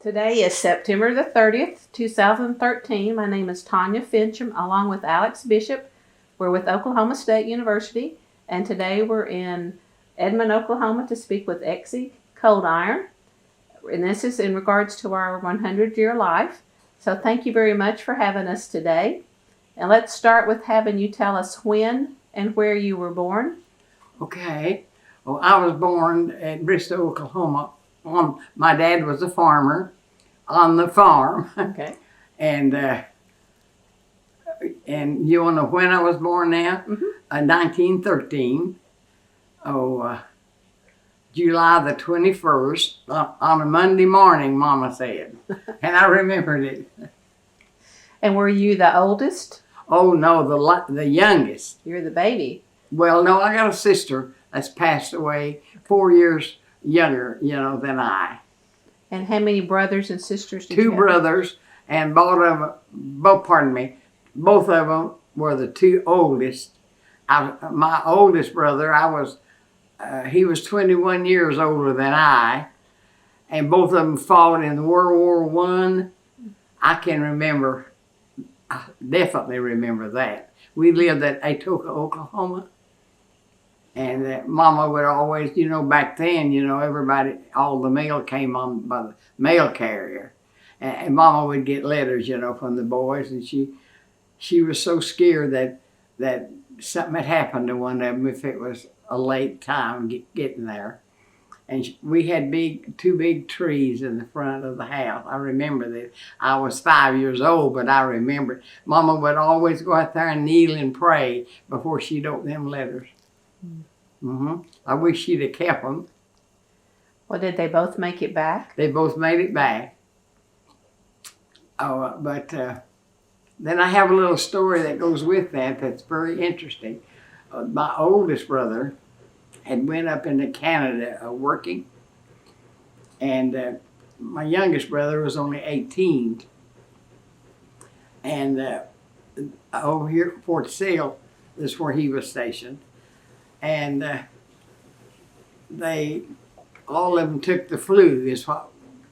Today is September the 30th, 2013. My name is Tanya Finchum, along with Alex Bishop. We're with Oklahoma State University, and today we're in Edmond, Oklahoma to speak with Exie Coldiron. And this is in regards to our 100-year life. So thank you very much for having us today. And let's start with having you tell us when and where you were born. Okay. Well, I was born at Bristol, Oklahoma. My dad was a farmer on the farm. Okay. And you want to know when I was born now? Mm-hmm. 1913. July the 21st, on a Monday morning, Mama said. And I remembered it. And were you the oldest? Oh, no, the youngest. You're the baby. Well, no, I got a sister that's passed away 4 years younger, than I. And how many brothers and sisters did you have? Two brothers, and both of them were the two oldest. My oldest brother, he was 21 years older than I, and both of them fought in World War I. I can remember, I definitely remember that. We lived at Atoka, Oklahoma. And Mama would always, back then, everybody, all the mail came on by the mail carrier. And Mama would get letters, from the boys. And she was so scared that something had happened to one of them if it was a late time getting there. And we had two big trees in the front of the house. I remember that. I was 5 years old, but I remember Mama would always go out there and kneel and pray before she'd open them letters. I wish she'd have kept them. Well, did they both make it back? They both made it back. But then I have a little story that goes with that's very interesting. My oldest brother had went up into Canada working, and my youngest brother was only 18. And over here at Fort Sill is where he was stationed. And all of them took the flu, is what,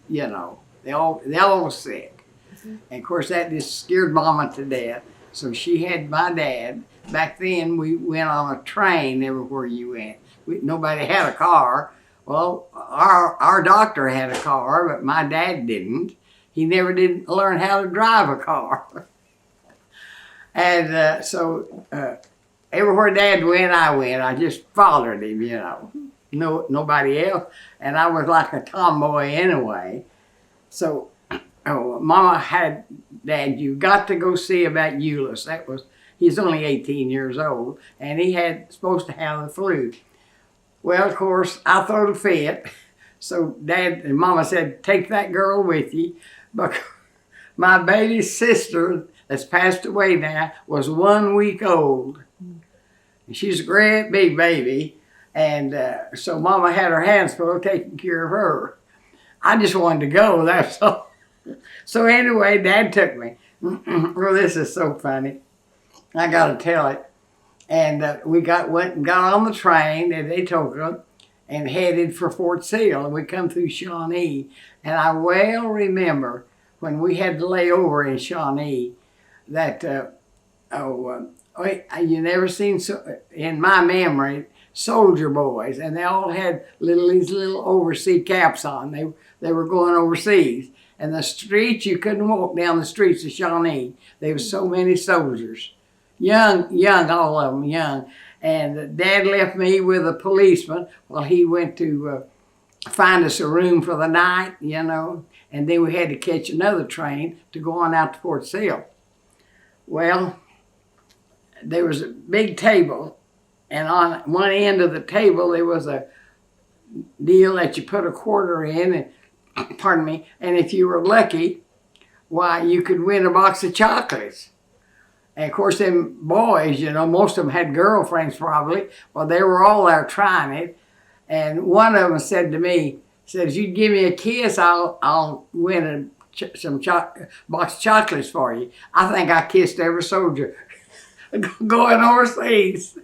they all was sick. And of course that just scared Mama to death. So she had my dad. Back then we went on a train everywhere you went. Nobody had a car. Well, our doctor had a car, but my dad didn't. He never did learn how to drive a car. And so everywhere Dad went, I went. I just followed him, nobody else. And I was like a tomboy anyway. So Mama had, Dad, you got to go see about Euless. He's only 18 years old, and he had supposed to have the flu. Well, of course, I threw a fit. So Dad and Mama said, take that girl with you. But my baby sister that's passed away now was 1 week old. She's a great big baby, and so Mama had her hands full taking care of her. I just wanted to go, that's all. So anyway, Dad took me. Well, this is so funny. I got to tell it. And we went and got on the train at Atoka and headed for Fort Sill, and we come through Shawnee. And I well remember when we had to lay over in Shawnee that, you never seen, in my memory, soldier boys, and they all had these little overseas caps on. They were going overseas. And the streets, you couldn't walk down the streets of Shawnee. There was so many soldiers. Young, all of them young. And Dad left me with a policeman while he went to find us a room for the night, and then we had to catch another train to go on out to Fort Sill. Well, there was a big table, and on one end of the table there was a deal that you put a quarter in, and and if you were lucky, why, you could win a box of chocolates. And of course them boys, most of them had girlfriends probably. Well, they were all there trying it, and one of them said to me, if you'd give me a kiss, I'll win some box of chocolates for you. I think I kissed every soldier going overseas.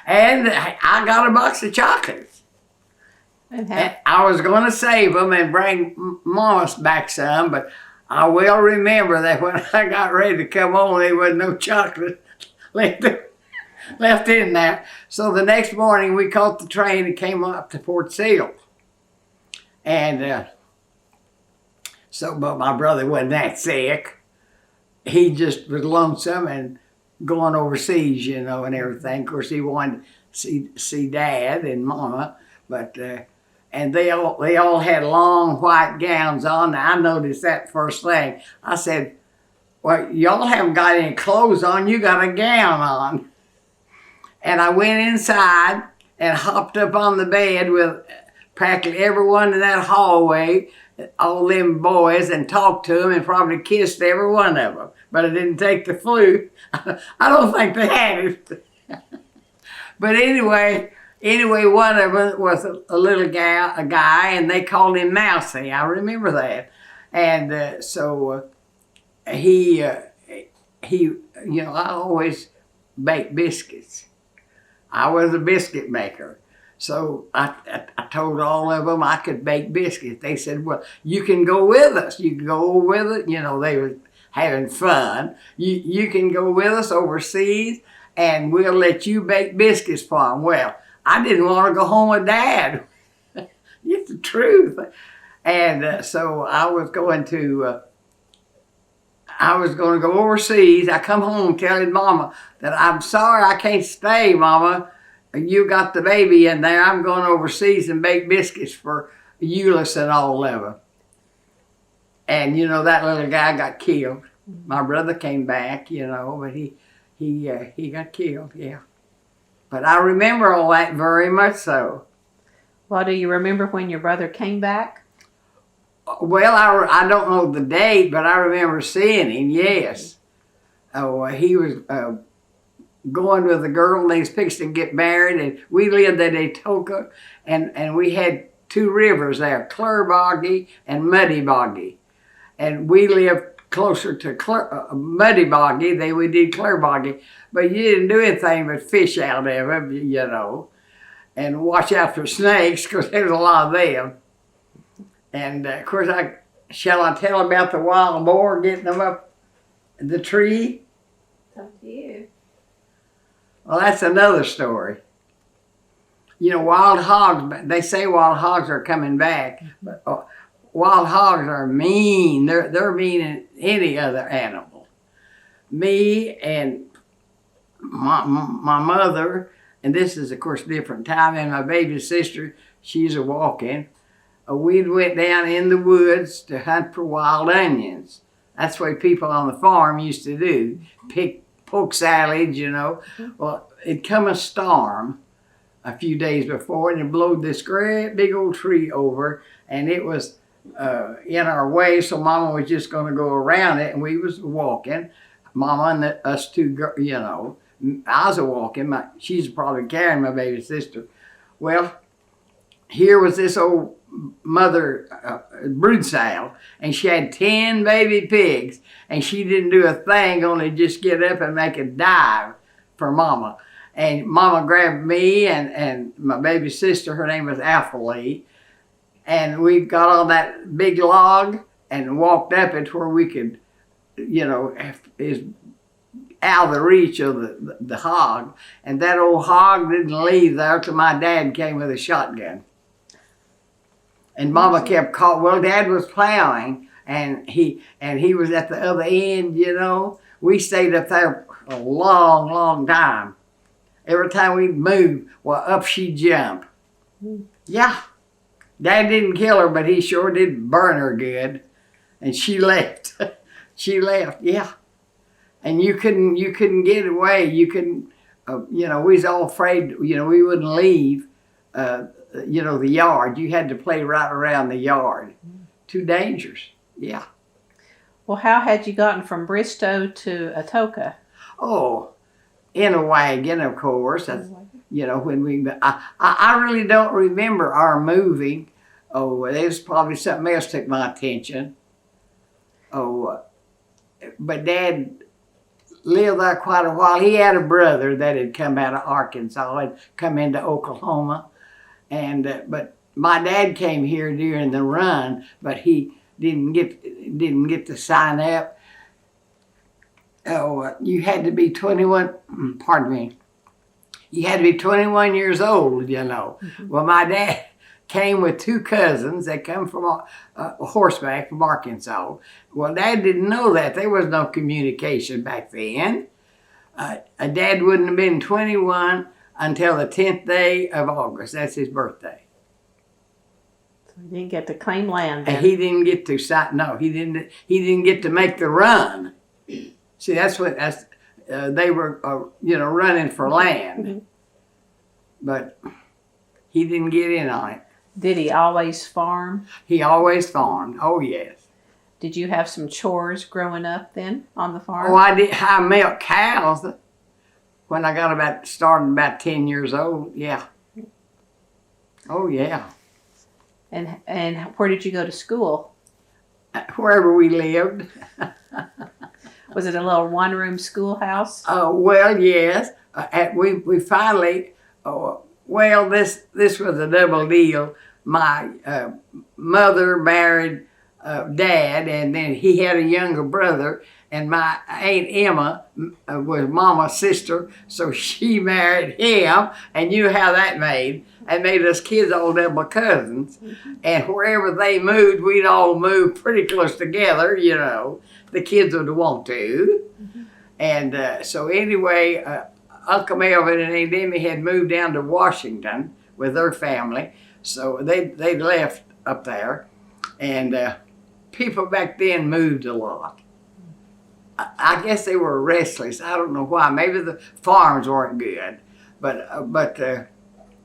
And I got a box of chocolates. And I was going to save them and bring Mama back some, but I well remember that when I got ready to come home, there was no chocolate left in there. So the next morning, we caught the train and came up to Fort Sill. And but my brother wasn't that sick. He just was lonesome and going overseas, and everything. Of course, he wanted to see Dad and Mama, but and they all had long white gowns on. Now, I noticed that first thing. I said, "Well, y'all haven't got any clothes on. You got a gown on." And I went inside and hopped up on the bed with practically everyone in that hallway, all them boys, and talked to them and probably kissed every one of them. But I didn't take the flu. I don't think they had it. But anyway, one of them was a little guy, and they called him Mousy. I remember that. And so he, I always baked biscuits. I was a biscuit maker. So I told all of them I could bake biscuits. They said, "Well, you can go with us. You can go with it." They were having fun. You can go with us overseas, and we'll let you bake biscuits for them. Well, I didn't want to go home with Dad. It's the truth. And so I was going to go overseas. I come home telling Mama that I'm sorry I can't stay, Mama. You got the baby in there. I'm going overseas and bake biscuits for Euless and all of them. And that little guy got killed. My brother came back, but he got killed. Yeah. But I remember all that very much so. Well, do you remember when your brother came back? Well, I don't know the date, but I remember seeing him. Yes. Oh, he was going with a girl, and they was fixing to get married, and we lived at Atoka, and we had two rivers there, Clear Boggy and Muddy Boggy. And we lived closer to Muddy Boggy than we did Clear Boggy. But you didn't do anything but fish out of them, and watch out for snakes, because there was a lot of them. And of course, shall I tell about the wild boar getting them up the tree? It's up to you. Well, that's another story. Wild hogs, they say wild hogs are coming back, but wild hogs are mean. They're mean than any other animal. Me and my mother, and this is, of course, different time, and my baby sister, she's a walking. We went down in the woods to hunt for wild onions. That's what people on the farm used to do. Poke salads, Well, it'd come a storm a few days before, and it blowed this great big old tree over, and it was in our way, so Mama was just going to go around it, and we was walking. Mama and us two, I was walking. She's probably carrying my baby sister. Well, here was this old mother brood sow, and she had 10 baby pigs, and she didn't do a thing, only just get up and make a dive for Mama. And Mama grabbed me and my baby sister, her name was Athalie, and we got on that big log and walked up it where we could, is out of the reach of the hog. And that old hog didn't leave there till my dad came with a shotgun. And Mama kept calling. Well, Dad was plowing, and he was at the other end. We stayed up there a long, long time. Every time we'd move, well, up she'd jump. Yeah, Dad didn't kill her, but he sure did burn her good. And she left. She left. Yeah, and you couldn't get away. You couldn't. We was all afraid. We wouldn't leave. The yard. You had to play right around the yard. Too dangerous. Yeah. Well, how had you gotten from Bristow to Atoka? Oh, in a wagon, of course. That's, when we. I really don't remember our moving. Oh, there's probably something else took my attention. Oh, but Dad lived there quite a while. He had a brother that had come out of Arkansas and come into Oklahoma. And but my dad came here during the run, but he didn't get to sign up. Oh, you had to be 21. Pardon me. You had to be 21 years old, you know. Mm-hmm. Well, my dad came with 2 cousins. They come from horseback from Arkansas. Well, Dad didn't know that. There was no communication back then. Dad wouldn't have been 21 until the 10th day of August. That's his birthday. So he didn't get to claim land then. And he didn't get to sign. No, he didn't get to make the run. See, they were, running for land. Mm-hmm. But he didn't get in on it. Did he always farm? He always farmed. Oh, yes. Did you have some chores growing up then on the farm? Oh, I did. I milked cows when I got started about 10 years old. Yeah. Oh, yeah. And where did you go to school? Wherever we lived. Was it a little one-room schoolhouse? Well, yes. We finally. This was a double deal. My mother married Dad, and then he had a younger brother, and my Aunt Emma was Mama's sister, so she married him, and you know how that made. It made us kids all double cousins, and wherever they moved, we'd all move pretty close together, you know. The kids would want to. Mm-hmm. And so anyway, Uncle Melvin and Aunt Emmy had moved down to Washington with their family, so they left up there, and people back then moved a lot. I guess they were restless. I don't know why. Maybe the farms weren't good, but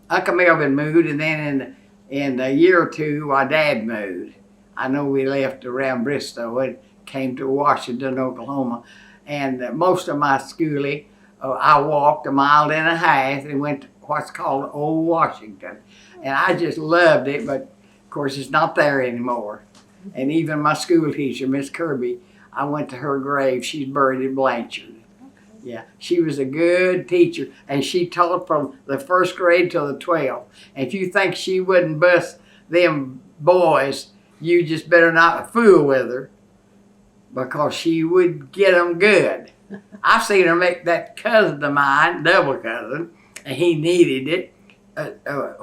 Uncle Melvin moved, and then in a year or two, my dad moved. I know we left around Bristol and came to Washington, Oklahoma, and most of my schooling, I walked 1.5 miles and went to what's called Old Washington, and I just loved it. But of course, it's not there anymore. And even my school teacher, Miss Kirby, I went to her grave. She's buried in Blanchard. Yeah, she was a good teacher, and she taught from the 1st grade till the 12th. And if you think she wouldn't bust them boys, you just better not fool with her, because she would get them good. I've seen her make that cousin of mine, double cousin, and he needed it,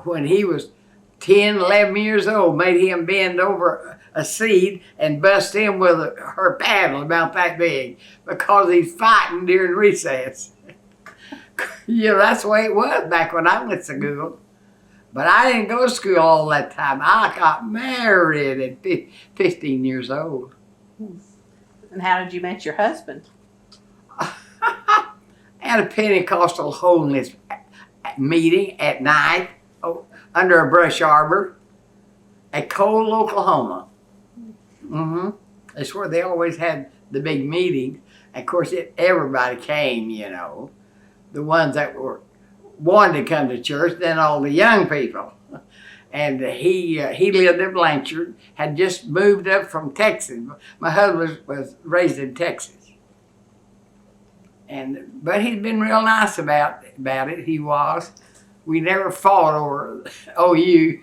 when he was 10, 11 years old, made him bend over a seed and bust him with her paddle about that big, because he's fighting during recess. That's the way it was back when I went to school. But I didn't go to school all that time. I got married at 15 years old. And how did you meet your husband? At a Pentecostal holiness meeting at night under a brush arbor at Cole, Oklahoma. Mm-hmm. That's where they always had the big meetings. And of course, everybody came, you know. The ones that wanted to come to church, then all the young people. And he lived in Blanchard, had just moved up from Texas. My husband was raised in Texas. But he'd been real nice about it. He was. We never fought over OU.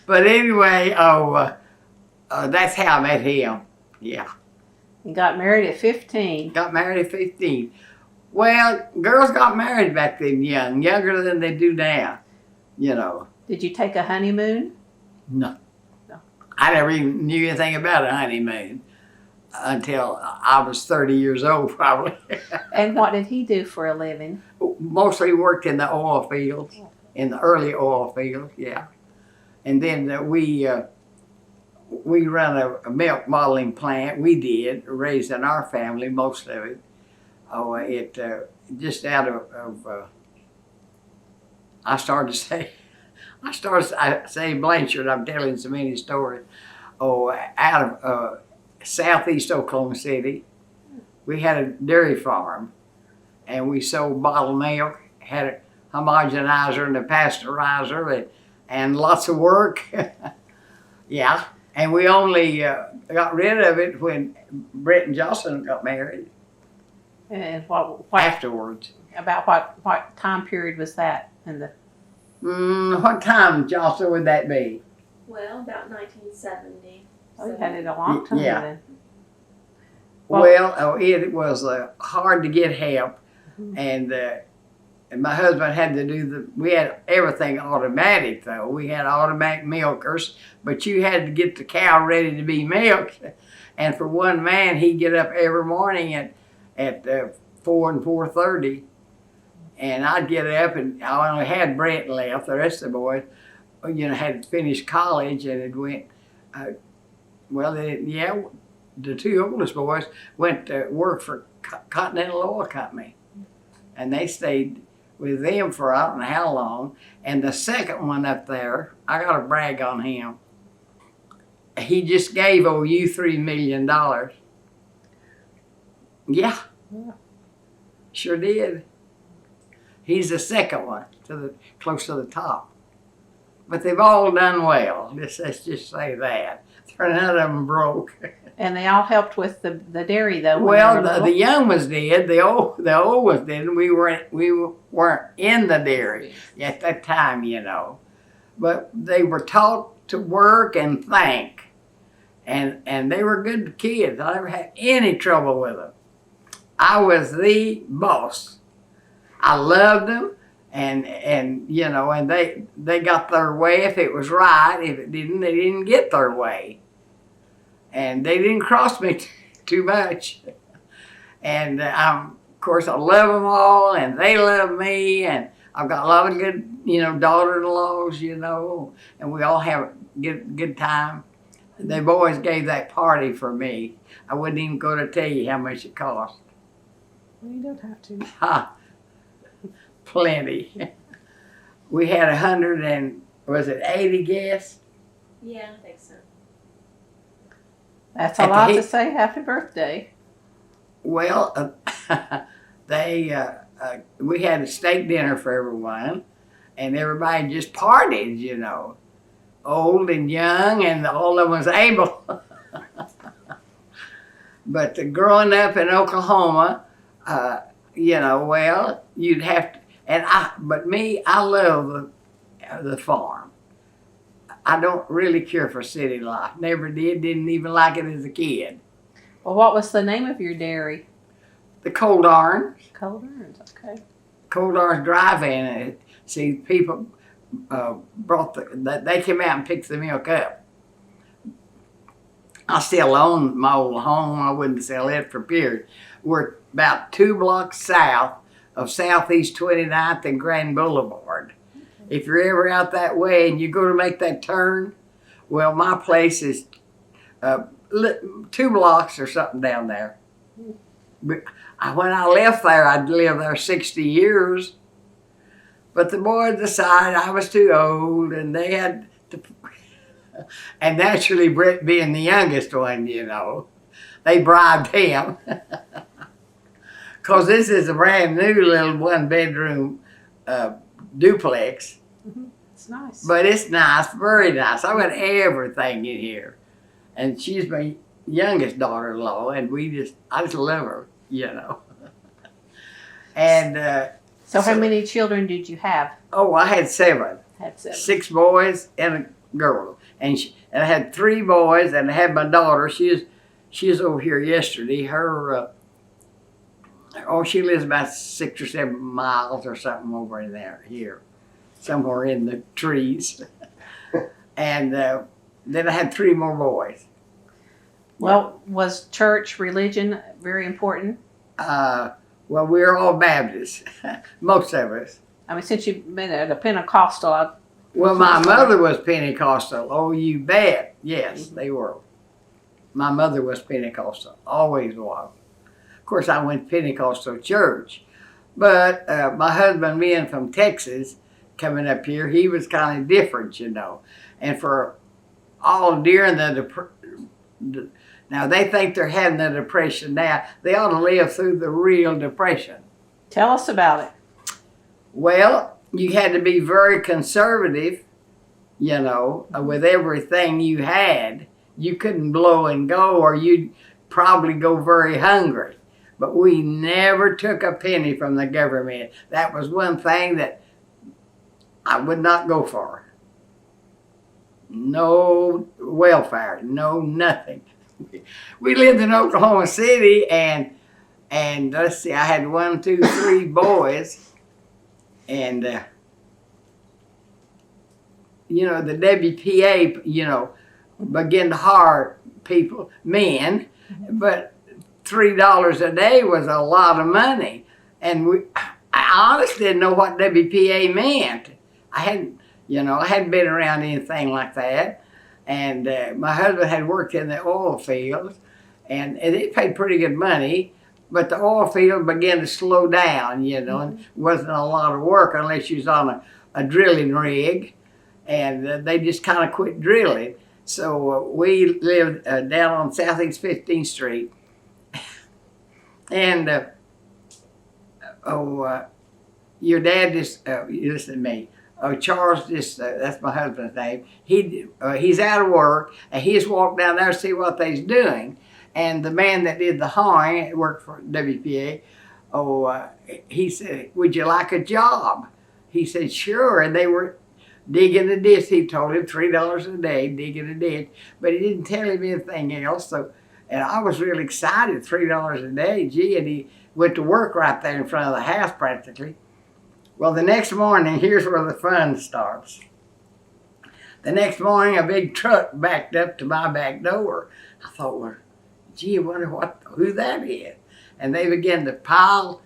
But anyway, that's how I met him. Yeah. You got married at 15. Got married at 15. Well, girls got married back then young, younger than they do now, you know. Did you take a honeymoon? No. I never even knew anything about a honeymoon until I was 30 years old, probably. And what did he do for a living? Mostly worked in the oil fields, in the early oil fields, yeah. And then we run a milk modeling plant. We did, raising our family, most of it. Just out of I started to say Blanchard. I'm telling so many stories. Out of southeast Oklahoma City, we had a dairy farm, and we sold bottled milk. Had a homogenizer and a pasteurizer, and lots of work. Yeah, and we only got rid of it when Brett and Jocelyn got married. And what afterwards? About what time period was that in the What time, Jocelyn, would that be? Well, about 1970. Oh, you had it a long time Yeah. then. Well, it was hard to get help, Mhm. and my husband had to do we had everything automatic though. We had automatic milkers, but you had to get the cow ready to be milked. And for one man, he'd get up every morning at 4 and 4:30, and I'd get up, and I only had Brett left. The rest of the boys, had finished college, and it went. The two oldest boys went to work for Continental Oil Company, and they stayed with them for I don't know how long. And the second one up there, I got to brag on him. He just gave OU $3 million. Yeah, sure did. He's the second one close to the top. But they've all done well. Let's just say that. None of them broke. And they all helped with the dairy, though. Well, the young ones did. The old ones didn't. We weren't in the dairy at that time, But they were taught to work and think, and they were good kids. I never had any trouble with them. I was the boss. I loved them, and they got their way if it was right. If it didn't, they didn't get their way. And they didn't cross me too much. And of course, I love them all, and they love me, and I've got a lot of good, daughter-in-laws, and we all have a good time. They've always gave that party for me. I wouldn't even go to tell you how much it cost. Well, you don't have to. Ha! Plenty. We had 80 guests? Yeah, I think so. That's a lot to say happy birthday. Well, we had a steak dinner for everyone, and everybody just partied, old and young, and all of them was able. But growing up in Oklahoma, you'd have to, but me, I love the farm. I don't really care for city life. Never did. Didn't even like it as a kid. Well, what was the name of your dairy? The Coldiron. Coldiron's, okay. Coldiron's Drive-In. See, people they came out and picked the milk up. I still own my old home. I wouldn't sell it for period. We're about 2 blocks south of Southeast 29th and Grand Boulevard. If you're ever out that way and you go to make that turn, well, my place is 2 blocks or something down there. But when I left there, I'd lived there 60 years. But the boys decided I was too old, and they had to. And naturally, Brett being the youngest one, they bribed him. Because this is a brand new little 1-bedroom duplex. It's nice. But it's nice, very nice. I got everything in here. And she's my youngest daughter-in-law, and I just love her, And so how many children did you have? Oh, I had 7. Had 7. 6 boys and a girl. And I had 3 boys, and I had my daughter. She was over here yesterday. Her she lives about 6 or 7 miles or something over in here, somewhere in the trees. And then I had 3 more boys. Well, was church, religion very important? Well, we're all Baptists, most of us. I mean, since you've been at a Pentecostal. Well, my mother was Pentecostal. Oh, you bet. Yes, they were. My mother was Pentecostal, always was. Of course, I went to Pentecostal church. But my husband being from Texas, coming up here, he was kind of different, And for all during now they think they're having the depression now. They ought to live through the real depression. Tell us about it. Well, you had to be very conservative, with everything you had. You couldn't blow and go, or you'd probably go very hungry. But we never took a penny from the government. That was one thing that I would not go for. No welfare, no nothing. We lived in Oklahoma City, and let's see, I had 1, 2, 3 boys, and you know, the WPA, you know, began to hire people, men, but $3 a day was a lot of money, and I honestly didn't know what WPA meant. I hadn't been around anything like that. And my husband had worked in the oil fields, and it paid pretty good money, but the oil field began to slow down, you know, and wasn't a lot of work unless you was on a drilling rig, and they just kind of quit drilling. So we lived down on Southeast 15th Street, and your dad just, you listen to me. Charles, just that's my husband's name. He's out of work, and he just walked down there to see what they's doing. And the man that did the hiring, worked for WPA. He said, "Would you like a job?" He said, "Sure." And they were digging the ditch. He told him $3 a day digging a ditch, but he didn't tell him anything else. So, and I was really excited. $3 a day, gee! And he went to work right there in front of the house practically. Well, the next morning, here's where the fun starts. The next morning, a big truck backed up to my back door. I thought, well, gee, I wonder who that is. And they began to pile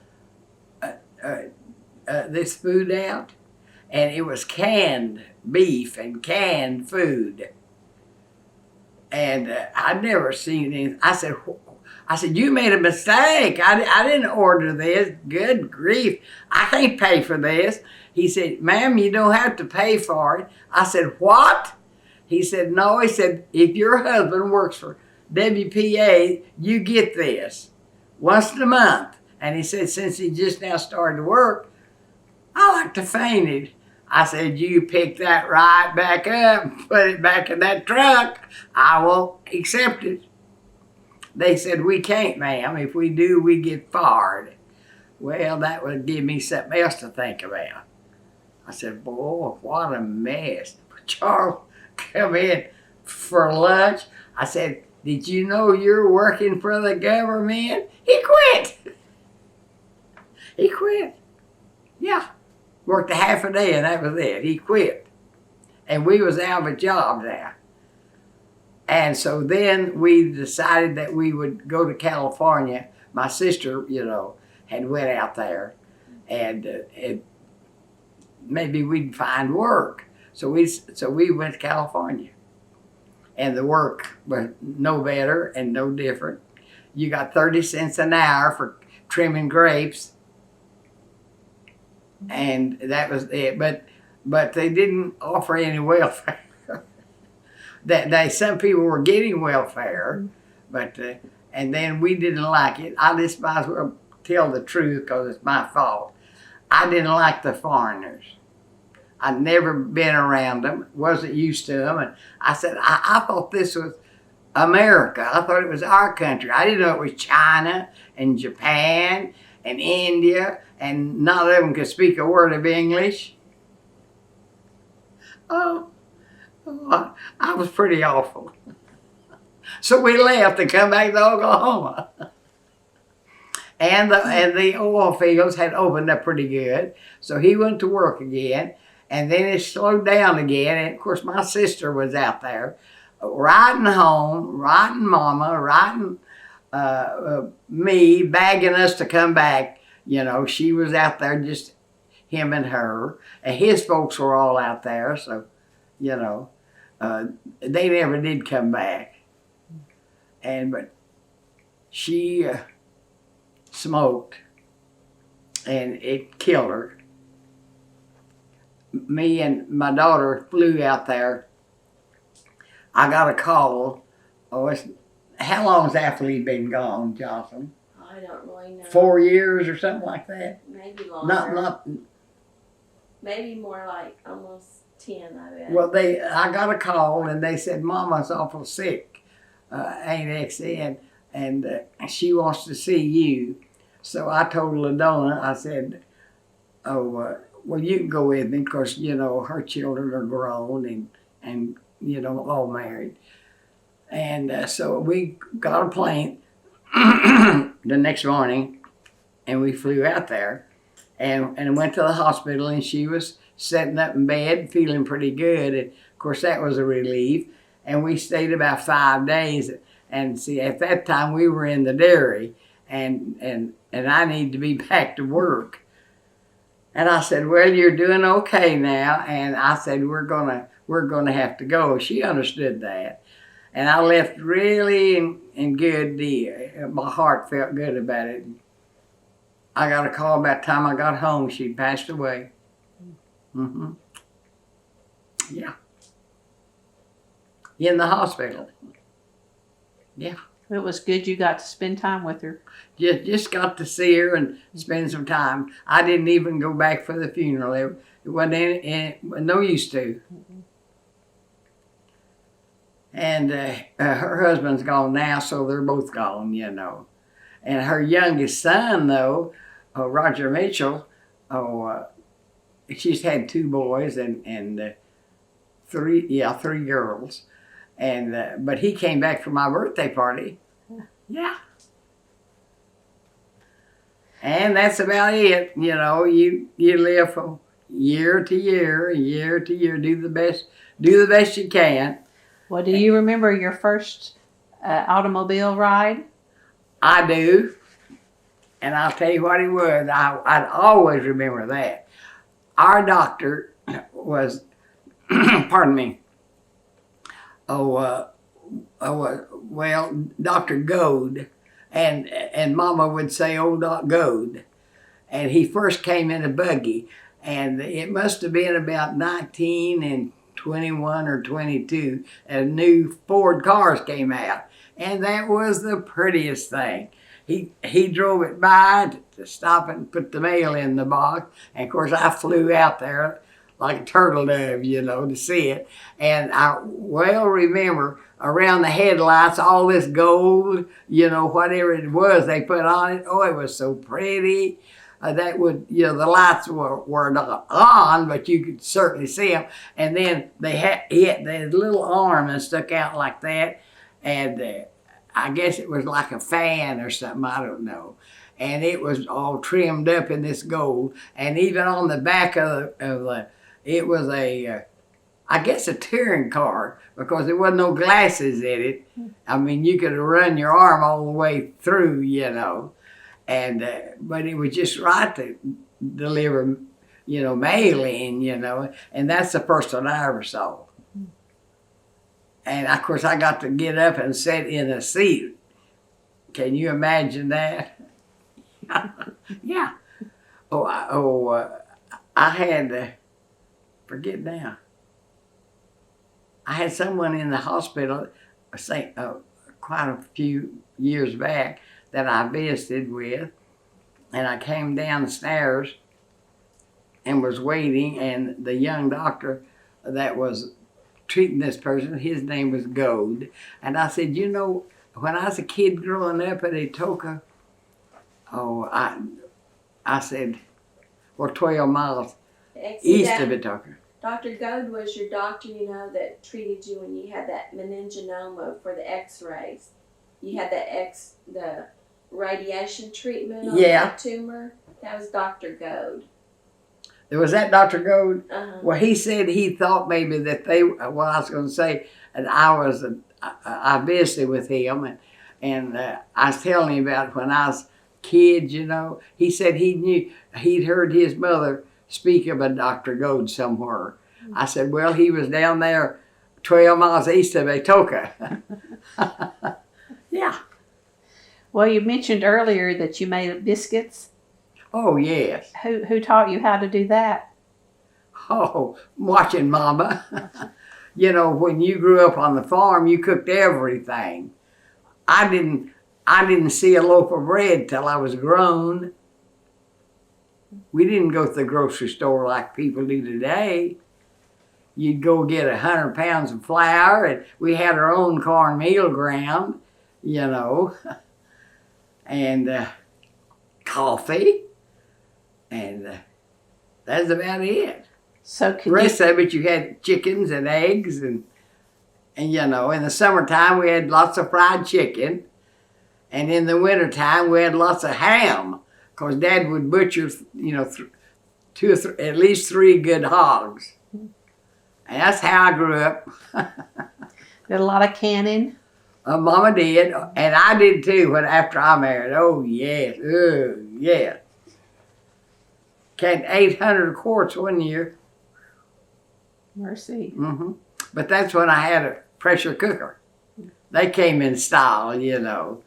this food out, and it was canned beef and canned food. And I'd never seen anything. I said, "You made a mistake. I didn't order this. Good grief. I can't pay for this." He said, "Ma'am, you don't have to pay for it." I said, "What?" He said, "No." He said, "If your husband works for WPA, you get this once a month." And he said, since he just now started to work, I like to fainted. I said, "You pick that right back up, put it back in that truck. I will accept it." They said, "We can't, ma'am. If we do, we get fired." Well, that would give me something else to think about. I said, "Boy, what a mess." Charles come in for lunch. I said, "Did you know you're working for the government?" He quit. He quit. Yeah. Worked a half a day and that was it. He quit. And we was out of a job now. And so then we decided that we would go to California. My sister, you know, had went out there, and maybe we'd find work. So we went to California, and the work was no better and no different. You got 30 cents an hour for trimming grapes, and that was it. But they didn't offer any welfare. Some people were getting welfare, but and then we didn't like it. I just might as well tell the truth because it's my fault. I didn't like the foreigners. I'd never been around them, wasn't used to them, and I said I thought this was America. I thought it was our country. I didn't know it was China and Japan and India, and none of them could speak a word of English. I was pretty awful. So we left and come back to Oklahoma. And the oil fields had opened up pretty good. So he went to work again. And then it slowed down again. And of course my sister was out there riding home, riding Mama, riding me, begging us to come back. You know, she was out there, just him and her. And his folks were all out there. So, you know, they never did come back. But she smoked, and it killed her. Me and my daughter flew out there. I got a call. How long's after he'd been gone, Jocelyn? I don't really know. 4 years or something like that? Maybe longer. Not. Maybe more like almost 10, I bet. Well, I got a call and they said, "Mama's awful sick, Aunt Exie, and she wants to see you." So I told LaDonna, I said, well, you can go with me because, you know, her children are grown and you know, all married. And so we got a plane the next morning and we flew out there and went to the hospital, and she was sitting up in bed feeling pretty good. And of course, that was a relief. And we stayed about 5 days. And see, at that time we were in the dairy, and I need to be back to work. And I said, well, you're doing okay now. And I said, we're gonna have to go. She understood that. And I left really in good deal. My heart felt good about it. I got a call about the time I got home. She'd passed away. Mm-hmm. Yeah. In the hospital. Yeah. It was good you got to spend time with her. Just got to see her and spend some time. I didn't even go back for the funeral. It wasn't no use to. And her husband's gone now, so they're both gone, you know. And her youngest son, though, Roger Mitchell, she's had 2 boys and 3 girls. And but he came back for my birthday party. Yeah. And that's about it. You know, you live from year to year, do the best you can. Well, do you remember your first automobile ride? I do. And I'll tell you what it was. I'd always remember that. Our doctor was, pardon me, Dr. Goad, and Mama would say, old Doc Goad. And he first came in a buggy, and it must have been about 1921 or 22, and new Ford cars came out. And that was the prettiest thing. He drove it by to stop and put the mail in the box. And of course I flew out there like a turtle dove, you know, to see it. And I well remember around the headlights, all this gold, you know, whatever it was they put on it. Oh, it was so pretty. That would, you know, the lights were not on, but you could certainly see them. And then he had that little arm that stuck out like that. And I guess it was like a fan or something, I don't know. And it was all trimmed up in this gold. And even on the back of it was I guess a touring car, because there wasn't no glasses in it. I mean, you could run your arm all the way through, you know. And but it was just right to deliver, you know, mail in, you know. And that's the first one I ever saw. And of course, I got to get up and sit in a seat. Can you imagine that? Yeah. I had, forget now. I had someone in the hospital, quite a few years back, that I visited with, and I came downstairs and was waiting, and the young doctor that was treating this person, his name was Goad, and I said, you know, when I was a kid growing up at Atoka, I said, well, 12 miles east of Atoka. Dr. Goad was your doctor, you know, that treated you when you had that meningioma for the x-rays. You had the radiation treatment on that tumor. That was Dr. Goad. Was that Dr. Goad? Uh-huh. Well, he said he thought maybe that I was going to say, and I visited with him, and I was telling him about when I was a kid, you know. He said he'd heard his mother speak of a Dr. Goad somewhere. I said, well, he was down there 12 miles east of Atoka. Yeah. Well, you mentioned earlier that you made biscuits. Oh, yes. Who taught you how to do that? Oh, watching Mama. You know, when you grew up on the farm, you cooked everything. I didn't see a loaf of bread till I was grown. We didn't go to the grocery store like people do today. You'd go get 100 pounds of flour, and we had our own cornmeal ground, you know, and coffee, and That's about it. So The rest of it, you had chickens and eggs and you know, in the summertime we had lots of fried chicken, and in the wintertime we had lots of ham, because Dad would butcher, you know, at least 3 good hogs. And that's how I grew up. Did a lot of canning? Mama did, and I did too. When after I married, oh yes, canned 800 quarts one year. Mercy. But that's when I had a pressure cooker. They came in style, you know,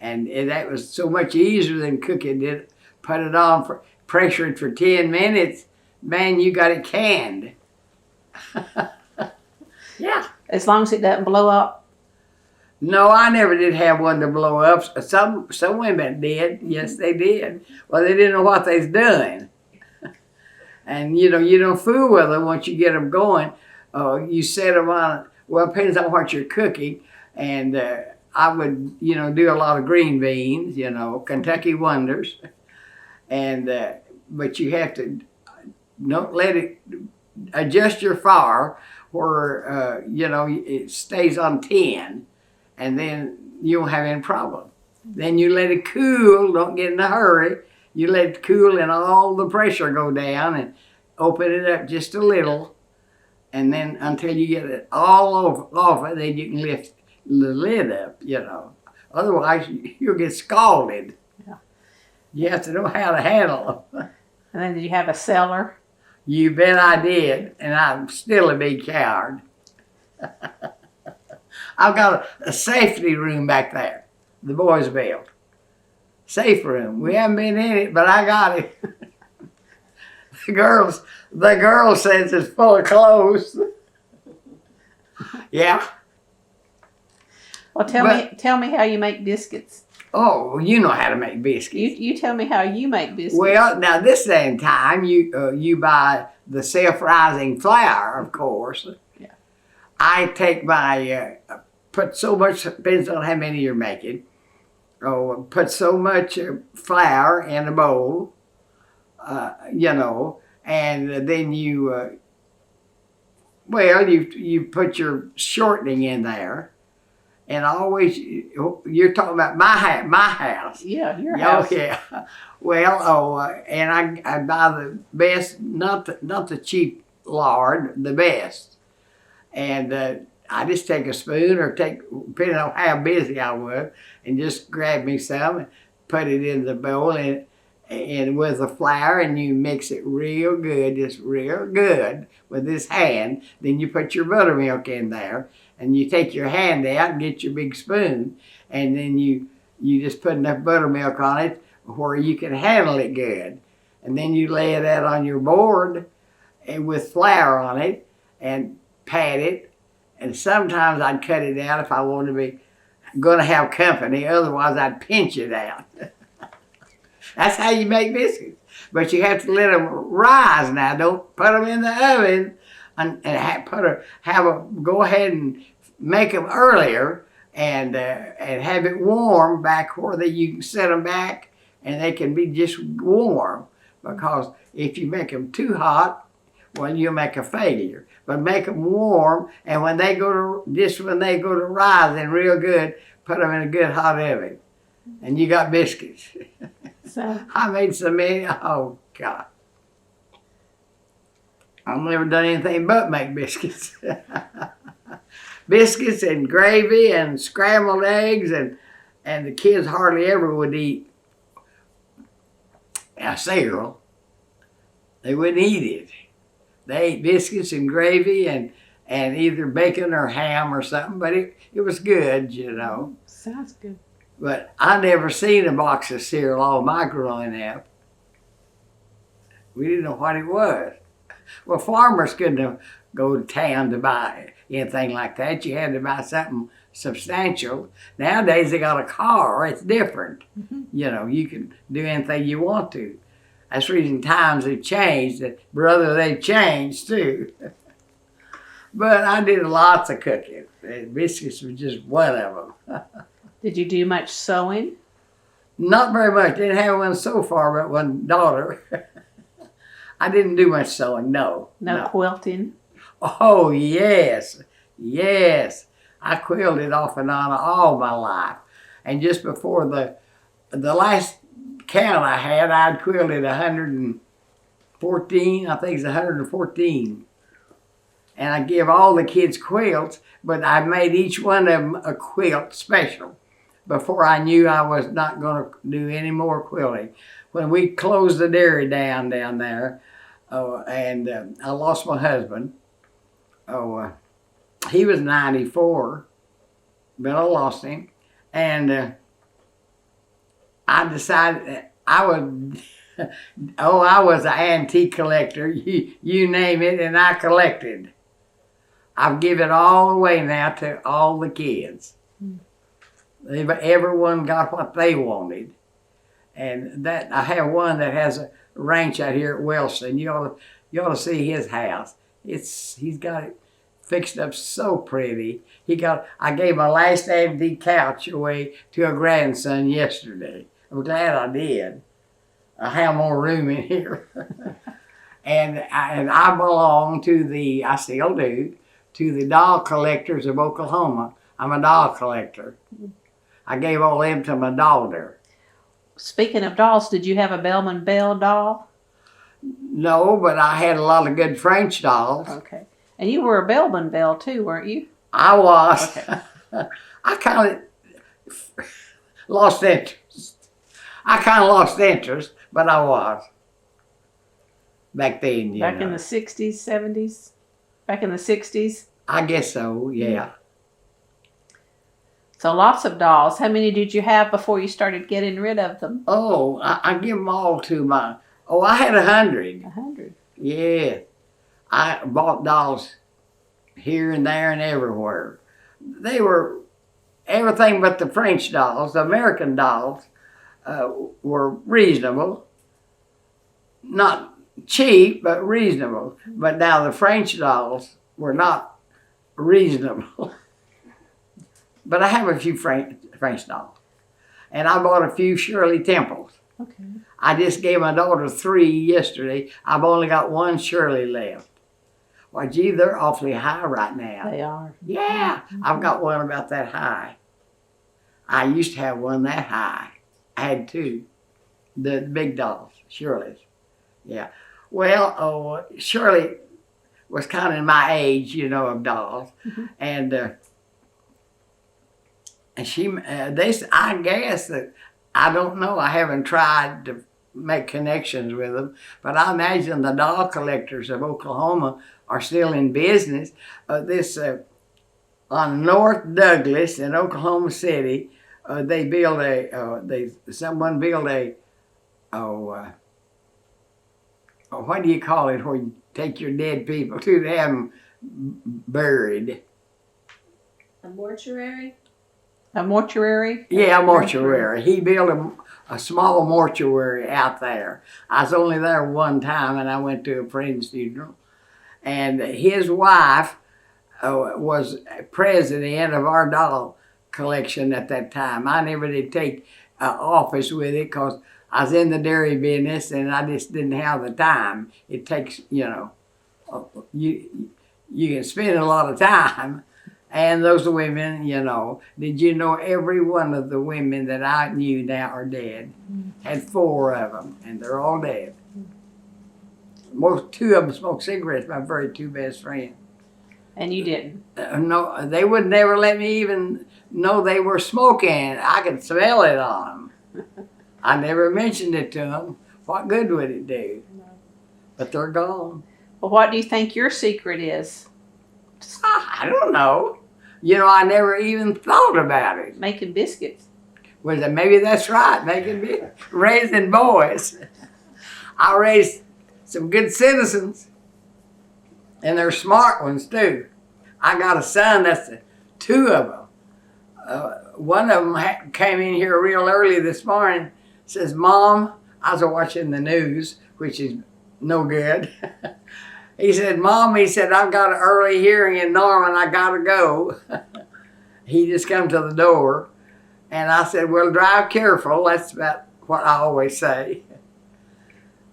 and that was so much easier than cooking it. Put it on, pressure it for 10 minutes, man, you got it canned. Yeah. As long as it doesn't blow up. No, I never did have one to blow up. Some women did. Yes, they did. Well, they didn't know what they was doing. And, you know, you don't fool with them once you get them going. You set them on, well, it depends on what you're cooking. And I would, you know, do a lot of green beans, you know, Kentucky Wonders. And, but you have to, don't let it, adjust your fire where, you know, it stays on 10. And then you won't have any problem. Then you let it cool, don't get in a hurry. You let it cool and all the pressure go down and open it up just a little. And then until you get it all off it, then you can lift the lid up, you know. Otherwise, you'll get scalded. Yeah. You have to know how to handle them. And then did you have a cellar? You bet I did, and I'm still a big coward. I've got a safety room back there, the boys built. Safe room. We haven't been in it, but I got it. The girl says it's full of clothes. Yeah. Well, tell me how you make biscuits. Oh, you know how to make biscuits. You tell me how you make biscuits. Well, now this day and time, you buy the self-rising flour, of course. Yeah. I take my put so much, depends on how many you're making. Oh, put so much flour in a bowl, you know, and then you put your shortening in there. And always, you're talking about my house. Yeah, your house. Oh, yeah. Well, and I buy the best, not the cheap lard, the best. And I just take a spoon or depending on how busy I was, and just grab me some and put it in the bowl and with the flour, and you mix it real good, just real good with this hand. Then you put your buttermilk in there. And you take your hand out and get your big spoon, and then you just put enough buttermilk on it where you can handle it good. And then you lay it out on your board and with flour on it and pat it. And sometimes I'd cut it out if I wanted to be going to have company. Otherwise, I'd pinch it out. That's how you make biscuits. But you have to let them rise now. Don't put them in the oven. And go ahead and make them earlier and have it warm back where you can set them back and they can be just warm, because if you make them too hot, well, you'll make a failure. But make them warm, and when they go to rising real good, put them in a good hot oven, and you got biscuits. So I made so many. Oh God. I've never done anything but make biscuits. Biscuits and gravy and scrambled eggs, and the kids hardly ever would eat cereal. They wouldn't eat it. They ate biscuits and gravy and either bacon or ham or something, but it was good, you know. Sounds good. But I never seen a box of cereal all my growing up. We didn't know what it was. Well, farmers couldn't go to town to buy anything like that. You had to buy something substantial. Nowadays, they got a car. It's different. Mm-hmm. You know, you can do anything you want to. That's the reason times have changed. Brother, they've changed too. But I did lots of cooking. Biscuits was just one of them. Did you do much sewing? Not very much. Didn't have one so far, but one daughter. I didn't do much sewing, no. No quilting? Oh, yes. Yes. I quilted off and on all my life. And just before the last count I had, I'd quilted 114, I think it's 114. And I give all the kids quilts, but I made each one of them a quilt special before I knew I was not going to do any more quilting. When we closed the dairy down there, and I lost my husband. He was 94, but I lost him. And I decided that I would, I was an antique collector, you name it, and I collected. I've given all away now to all the kids. Everyone got what they wanted. And that I have one that has a ranch out here at Wellston. You ought to see his house. He's got it fixed up so pretty. I gave my last antique couch away to a grandson yesterday. I'm glad I did. I have more room in here. and I belong to I still do, to the doll collectors of Oklahoma. I'm a doll collector. I gave all them to my daughter. Speaking of dolls, did you have a Bellman Bell doll? No, but I had a lot of good French dolls. Okay. And you were a Bellman Bell too, weren't you? I was. Okay. I kind of lost interest. But I was. Back then, Back in the 60s, 70s? Back in the 60s? I guess so, yeah. So lots of dolls. How many did you have before you started getting rid of them? Oh, I give them all to I had 100. 100. Yeah. I bought dolls here and there and everywhere. They were everything but the French dolls. The American dolls were reasonable. Not cheap, but reasonable. But now the French dolls were not reasonable. But I have a few French dolls. And I bought a few Shirley Temples. Okay. I just gave my daughter 3 yesterday. I've only got 1 Shirley left. Well, gee, they're awfully high right now. They are. Yeah, I've got one about that high. I used to have one that high. I had 2. The big dolls, Shirley's. Yeah. Well, Shirley was kind of in my age, of dolls. Mm-hmm. And she, I guess that, I don't know, I haven't tried to make connections with them, but I imagine the doll collectors of Oklahoma are still in business. On North Douglas in Oklahoma City, they built someone built what do you call it, where you take your dead people to have them buried? A mortuary? A mortuary? Yeah, a mortuary. He built a small mortuary out there. I was only there one time, and I went to a friend's funeral. And his wife was president of our doll collection at that time. I never did take office with it because I was in the dairy business, and I just didn't have the time. It takes, you can spend a lot of time. And those women, did you know every one of the women that I knew now are dead? Had 4 of them, and they're all dead. 2 of them smoked cigarettes, my very 2 best friends. And you didn't? No, they would never let me even know they were smoking. I could smell it on them. I never mentioned it to them. What good would it do? No. But they're gone. Well, what do you think your secret is? I don't know. I never even thought about it. Making biscuits. Well, maybe that's right, raising boys. I raised some good citizens, and they're smart ones too. I got a son, that's 2 of them. One of them came in here real early this morning, says, Mom, I was watching the news, which is no good. He said, Mom, I've got an early hearing in Norman, I gotta go. He just come to the door. And I said, well, drive careful. That's about what I always say.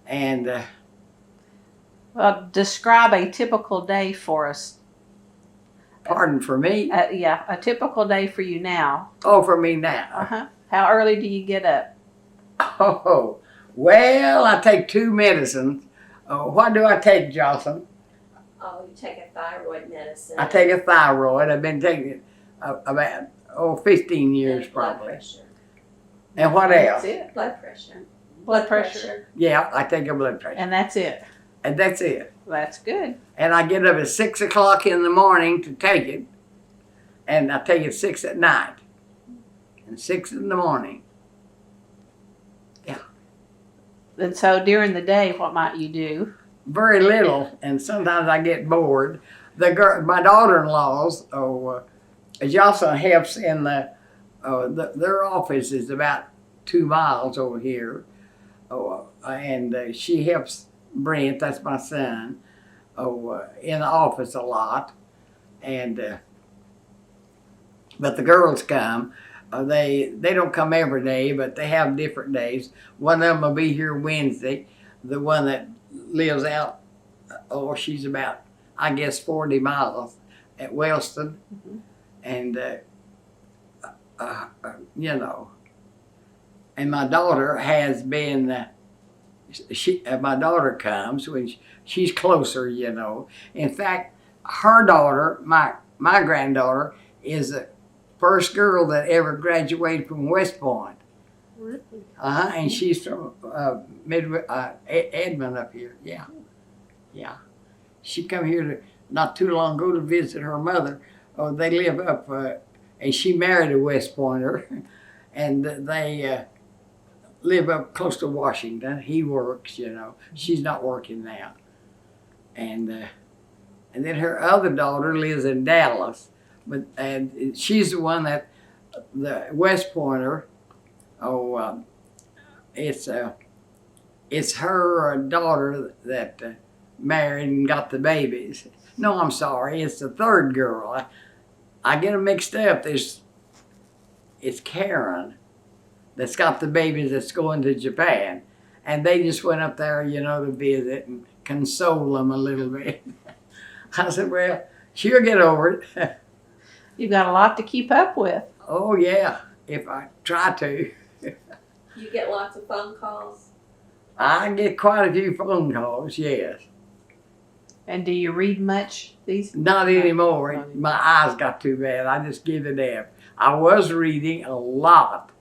And Well, describe a typical day for us. Pardon for me? Yeah, a typical day for you now. Oh, for me now. Uh-huh. How early do you get up? Oh, well, I take 2 medicines. What do I take, Jocelyn? Oh, you take a thyroid medicine. I take a thyroid. I've been taking it about 15 years and blood probably. pressure. And what else? That's it. Blood pressure. Blood pressure. Yeah, I take a blood pressure. And that's it. And that's it. That's good. And I get up at 6 o'clock in the morning to take it. And I take it 6 at night. And 6 in the morning. And so during the day, what might you do? Very little, and sometimes I get bored. My daughter-in-laws, Jocelyn helps in their office is about 2 miles over here. And she helps Brent, that's my son, in the office a lot. And but the girls come. They don't come every day, but they have different days. One of them will be here Wednesday. The one that lives out, she's about, I guess, 40 miles at Wellston. Mm-hmm. And, and my daughter has been, my daughter comes when she's closer, In fact, her daughter, my granddaughter, is the first girl that ever graduated from West Point. Really? And she's from Edmond up here. Yeah. She come here not too long ago to visit her mother. They live up, and she married a West Pointer, and they live up close to Washington. He works, She's not working now. And then her other daughter lives in Dallas, and she's the one that the West Pointer. It's her daughter that married and got the babies. No, I'm sorry, it's the third girl. I get them mixed up. It's Karen that's got the babies that's going to Japan. And they just went up there, to visit and console them a little bit. I said, well, she'll get over it. You've got a lot to keep up with. Oh, yeah, if I try to. You get lots of phone calls? I get quite a few phone calls, yes. And do you read much these? Not anymore. My eyes got too bad. I just give it up. I was reading a lot.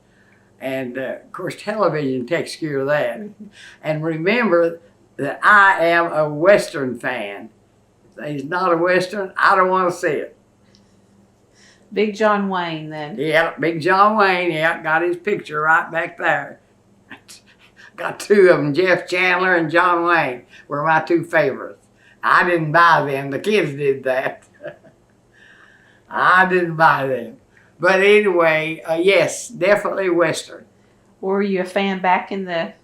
And, of course, television takes care of that. And remember that I am a Western fan. If he's not a Western, I don't want to see it. Big John Wayne, then. Yeah, Big John Wayne, got his picture right back there. Got 2 of them, Jeff Chandler and John Wayne, were my 2 favorites. I didn't buy them, the kids did that. I didn't buy them. But anyway, yes, definitely Western. Were you a fan back in the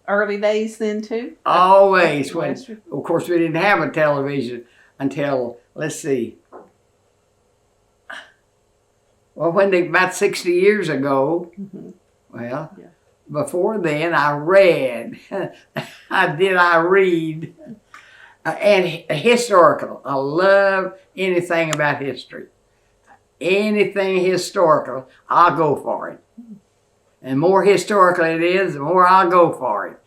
early days then, too? Always. When, Western? of course, we didn't have a television until, let's see, about 60 years ago. Mm-hmm. Well, Yeah. Before then, I read. I read. And historical. I love anything about history. Anything historical, I'll go for it. And the more historical it is, the more I'll go for it.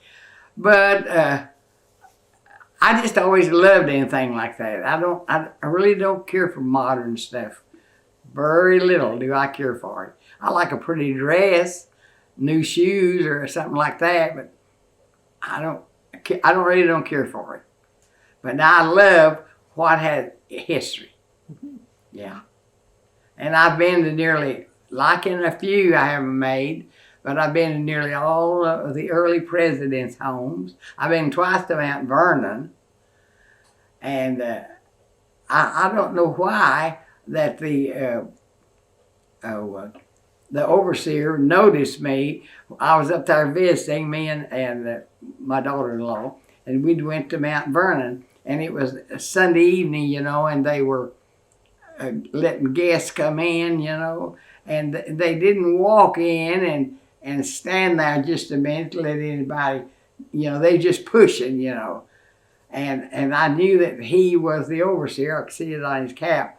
But I just always loved anything like that. I really don't care for modern stuff. Very little do I care for it. I like a pretty dress, new shoes, or something like that, but I really don't care for it. But I love what had history. Yeah. And I've been to nearly, like in a few I haven't made, but I've been to nearly all of the early presidents' homes. I've been twice to Mount Vernon. And I don't know why that the overseer noticed me. I was up there visiting, me and my daughter-in-law, and we went to Mount Vernon. And it was a Sunday evening, and they were letting guests come in, and they didn't walk in and stand there just a minute to let anybody, they just pushing, And I knew that he was the overseer. I could see it on his cap.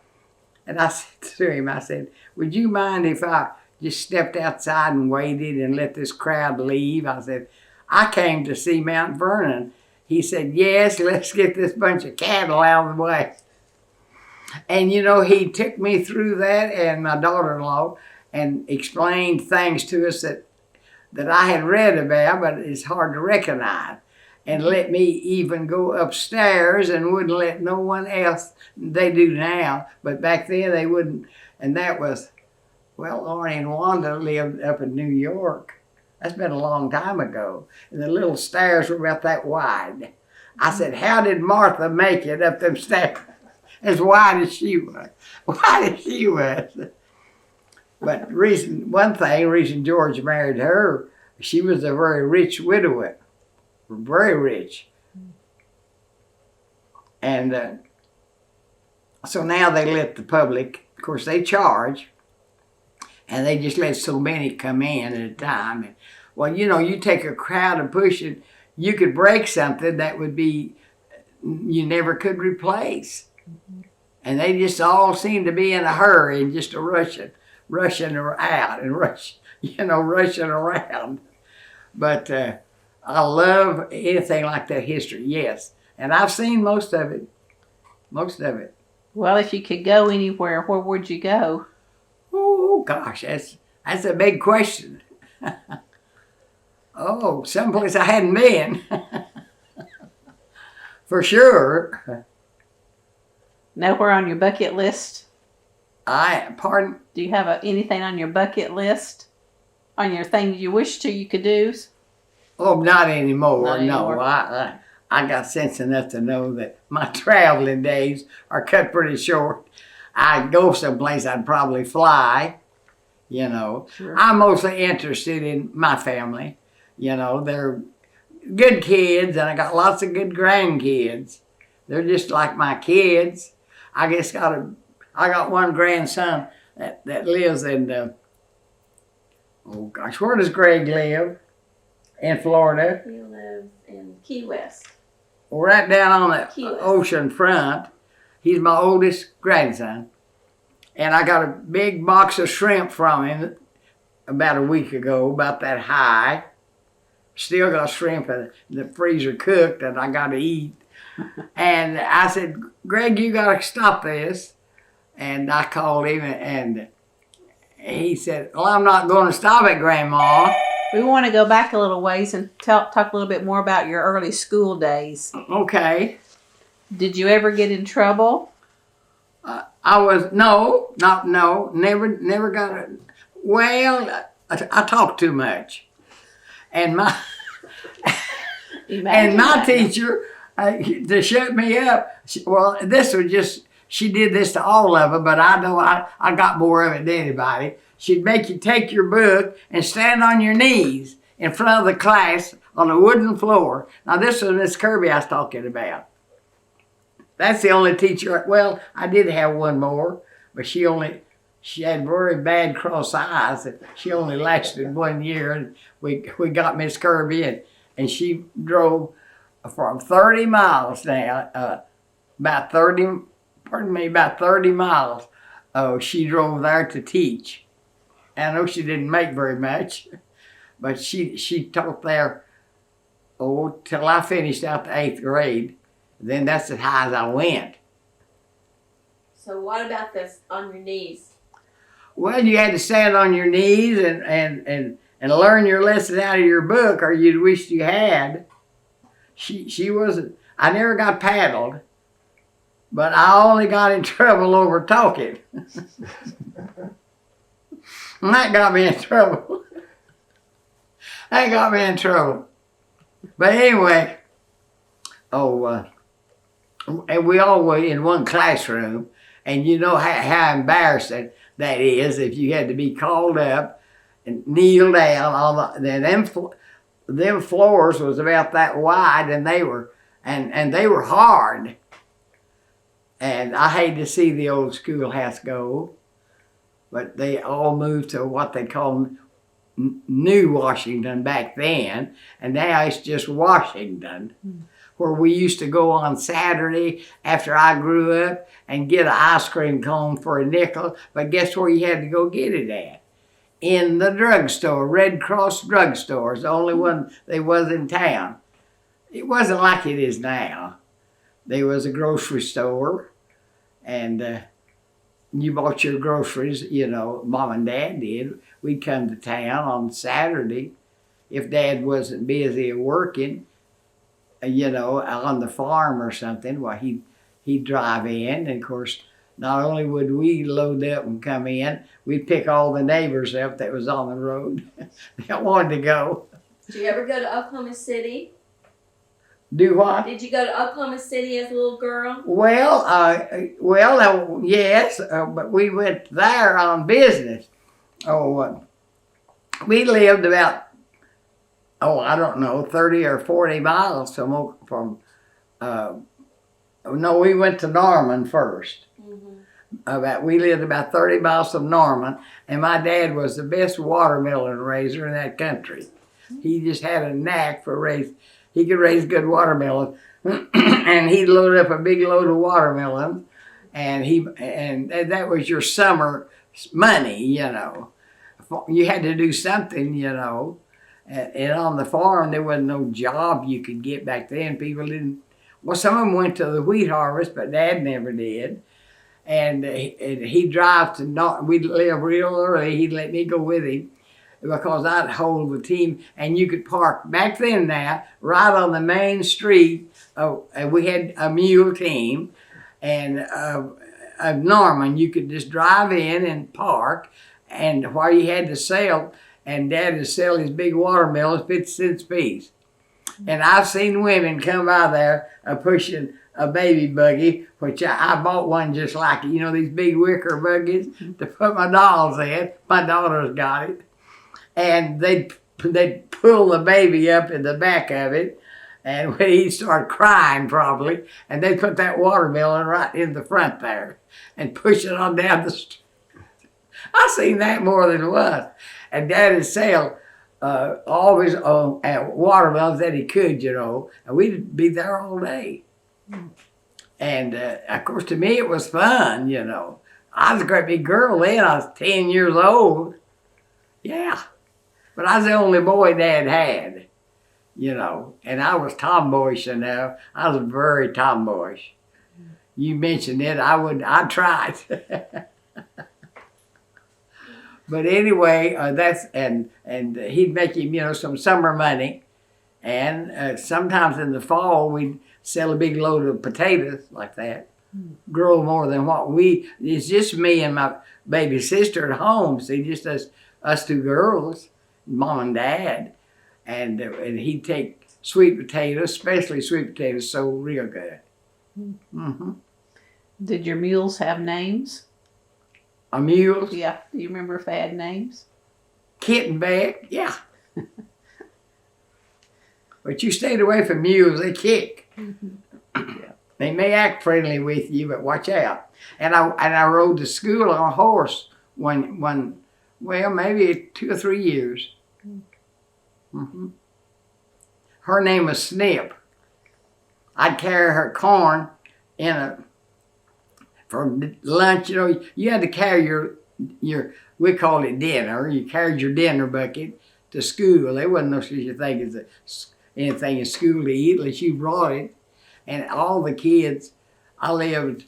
And I said to him, I said, would you mind if I just stepped outside and waited and let this crowd leave? I said, I came to see Mount Vernon. He said, yes, let's get this bunch of cattle out of the way. And, you know, he took me through that and my daughter-in-law and explained things to us that I had read about, but it's hard to recognize. And let me even go upstairs and wouldn't let no one else. They do now, but back then they wouldn't. And that was, well, Arnie and Wanda lived up in New York. That's been a long time ago. And the little stairs were about that wide. I said, how did Martha make it up them stairs? As wide as she was. Wide as she was. But reason George married her, she was a very rich widower. Very rich. And so now they let the public, of course they charge, and they just let so many come in at a time. And, well, you know, you take a crowd and push it, you could break something that would be, you never could replace. And they just all seemed to be in a hurry and just rushing out and rushing around. But I love anything like that history, yes. And I've seen most of it. Well, if you could go anywhere, where would you go? Oh, gosh, that's a big question. Oh, someplace I hadn't been. For sure. Nowhere on your bucket list? Pardon? Do you have anything on your bucket list? On your things you wish you could do? Oh, not anymore. Not anymore. No, I got sense enough to know that my traveling days are cut pretty short. I go someplace I'd probably fly, you know. Sure. I'm mostly interested in my family. You know, they're good kids, and I got lots of good grandkids. They're just like my kids. I got one grandson that lives in, oh gosh, where does Greg live? In Florida. He lives in Key West. Right down on the ocean front. He's my oldest grandson. And I got a big box of shrimp from him about a week ago, about that high. Still got shrimp in the freezer cooked that I got to eat. And I said, Greg, you got to stop this. And I called him and he said, well, I'm not going to stop it, Grandma. We want to go back a little ways and talk a little bit more about your early school days. Okay. Did you ever get in trouble? Never got it. Well, I talk too much. And my teacher, to shut me up, she did this to all of them, but I know I got more of it than anybody. She'd make you take your book and stand on your knees in front of the class on a wooden floor. Now, this was Miss Kirby I was talking about. That's the only teacher. Well, I did have one more, but she had very bad cross eyes. She only lasted 1 year, and we got Miss Kirby, and she drove from 30 miles now, about 30 miles. Oh, she drove there to teach. I know she didn't make very much, but she taught there, till I finished out the 8th grade. Then that's as high as I went. So what about this on your knees? Well, you had to stand on your knees and learn your lesson out of your book, or you'd wish you had. She wasn't, I never got paddled, but I only got in trouble over talking. And that got me in trouble. But anyway, and we all were in one classroom, and you know how embarrassing that is if you had to be called up and kneel down on them floors was about that wide, and they were hard. And I hate to see the old schoolhouse go. But they all moved to what they call New Washington back then, and now it's just Washington. where we used to go on Saturday after I grew up and get an ice cream cone for a nickel. But guess where you had to go get it at? In the drugstore, Red Cross drugstore. It's the only one there was in town. It wasn't like it is now. There was a grocery store, and you bought your groceries, you know, Mom and Dad did. We'd come to town on Saturday. If Dad wasn't busy working, you know, on the farm or something, well, he'd drive in. And of course, not only would we load up and come in, we'd pick all the neighbors up that was on the road that wanted to go. Did you ever go to Oklahoma City? Do what? Did you go to Oklahoma City as a little girl? Well, yes, but we went there on business. We lived about, I don't know, 30 or 40 miles from no, we went to Norman first. Mm-hmm. We lived about 30 miles from Norman, and my dad was the best watermelon raiser in that country. He just had a knack for raising. He could raise good watermelon, and he'd load up a big load of watermelon, and that was your summer money, you know. You had to do something, you know. And on the farm, there wasn't no job you could get back then. People didn't. Well, some of them went to the wheat harvest, but Dad never did. And he'd drive to we'd live real early. He'd let me go with him, because I'd hold the team, and you could park back then now right on the main street. And we had a mule team, and of Norman, you could just drive in and park, and while you had to sell, and Dad would sell his big watermelons 50 cents a piece. And I've seen women come by there pushing a baby buggy, which I bought one just like it. You know, these big wicker buggies to put my dolls in. My daughter's got it. And they'd pull the baby up in the back of it, and when he'd start crying probably, and they'd put that watermelon right in the front there and push it on down the street. I've seen that more than once. And Dad would sell all his watermelons that he could, you know, and we'd be there all day. And of course, to me, it was fun, you know. I was a great big girl then. I was 10 years old. Yeah. But I was the only boy Dad had, you know, and I was tomboyish enough. I was very tomboyish. You mentioned it, I tried. But anyway, and he'd make him, you know, some summer money, and sometimes in the fall we'd sell a big load of potatoes like that. Grow more than it's just me and my baby sister at home. See, just us two girls, Mom and Dad, and he'd take sweet potatoes, especially sweet potatoes, so real good. Mm-hmm. Did your mules have names? A mule? Yeah. Do you remember if they had names? Kit and Beck, yeah. But you stayed away from mules, they kick. Mm-hmm. Yeah. They may act friendly with you, but watch out. And I rode to school on a horse maybe 2 or 3 years. Mm-hmm. Her name was Snip. I'd carry her corn for lunch. You know, you had to carry your we called it dinner. You carried your dinner bucket to school. There wasn't no such a thing as anything in school to eat unless you brought it. And all the kids, I lived,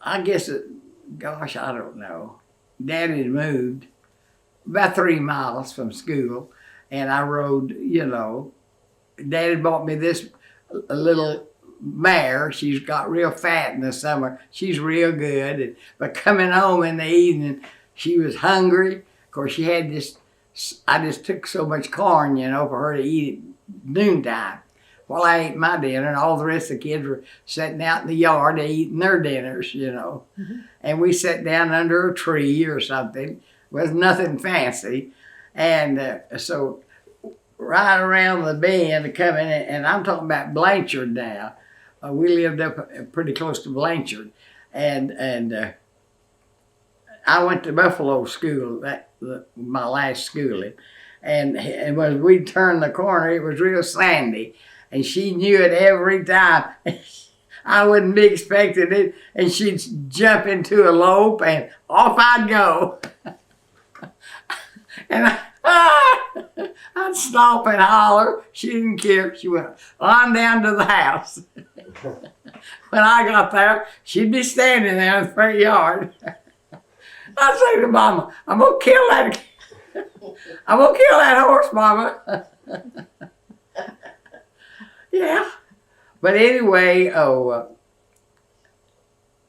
I guess, I don't know. Dad had moved about 3 miles from school, and I rode, you know. Dad had bought me this little mare. She's got real fat in the summer. She's real good. But coming home in the evening, she was hungry. Of course, she had I just took so much corn, you know, for her to eat at noontime. Well, I ate my dinner, and all the rest of the kids were sitting out in the yard eating their dinners, you know. Mm-hmm. And we sat down under a tree or something. It was nothing fancy. And so right around the bend coming, and I'm talking about Blanchard now. We lived up pretty close to Blanchard. And I went to Buffalo school, my last schooling. And when we turned the corner, it was real sandy. and she knew it every time. I wouldn't be expecting it, and she'd jump into a lope, and off I'd go. And I'd stop and holler. She didn't care. She went on down to the house. When I got there, she'd be standing there in the front yard. I'd say to Mama, I'm gonna kill that horse, Mama. Yeah. But anyway,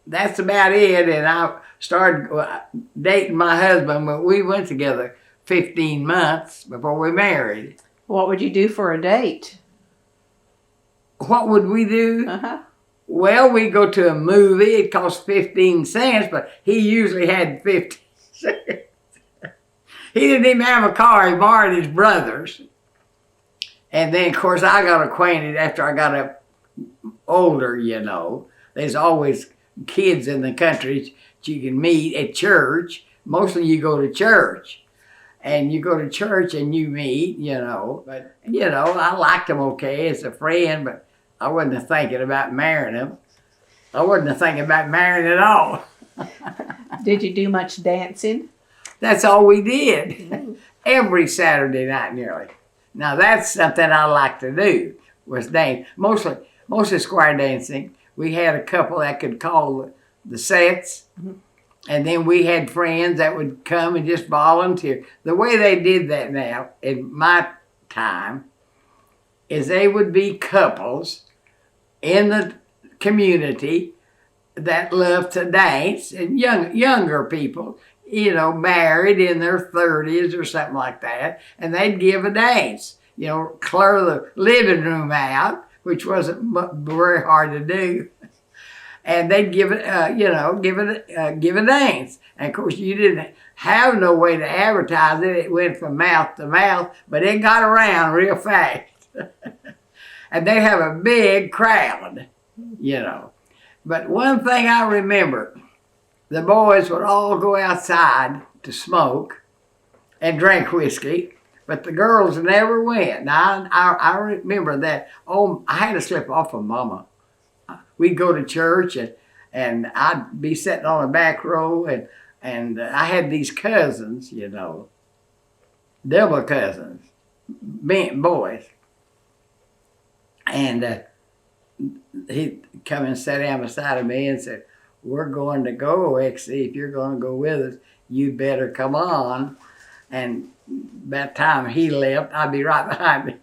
that's about it. And I started dating my husband, but we went together 15 months before we married. What would you do for a date? What would we do? Uh-huh. Well, we go to a movie. It cost 15 cents, but he usually had 15 cents. He didn't even have a car. He borrowed his brother's. And then, of course, I got acquainted after I got up older, you know. There's always kids in the country that you can meet at church. Mostly you go to church. And you go to church and you meet, you know. But, you know, I liked him okay as a friend, but I wasn't thinking about marrying him. I wasn't thinking about marrying at all. Did you do much dancing? That's all we did. Every Saturday night nearly. Now that's something I like to do, was dance. Mostly square dancing. We had a couple that could call the sets. And then we had friends that would come and just volunteer. The way they did that now, in my time, is they would be couples in the community that loved to dance, and younger people, you know, married in their 30s or something like that, and they'd give a dance, you know, clear the living room out, which wasn't very hard to do, and they'd give it, give a dance. And of course, you didn't have no way to advertise it. It went from mouth to mouth, but it got around real fast. And they have a big crowd, you know. But one thing I remember, the boys would all go outside to smoke and drink whiskey, but the girls never went. Now, I remember that. Oh, I had to slip off of Mama. We'd go to church, and I'd be sitting on the back row, and I had these cousins, you know, double cousins, boys. And he'd come and sat down beside of me and said, "We're going to go, Exie. If you're going to go with us, you better come on." And by the time he left, I'd be right behind him.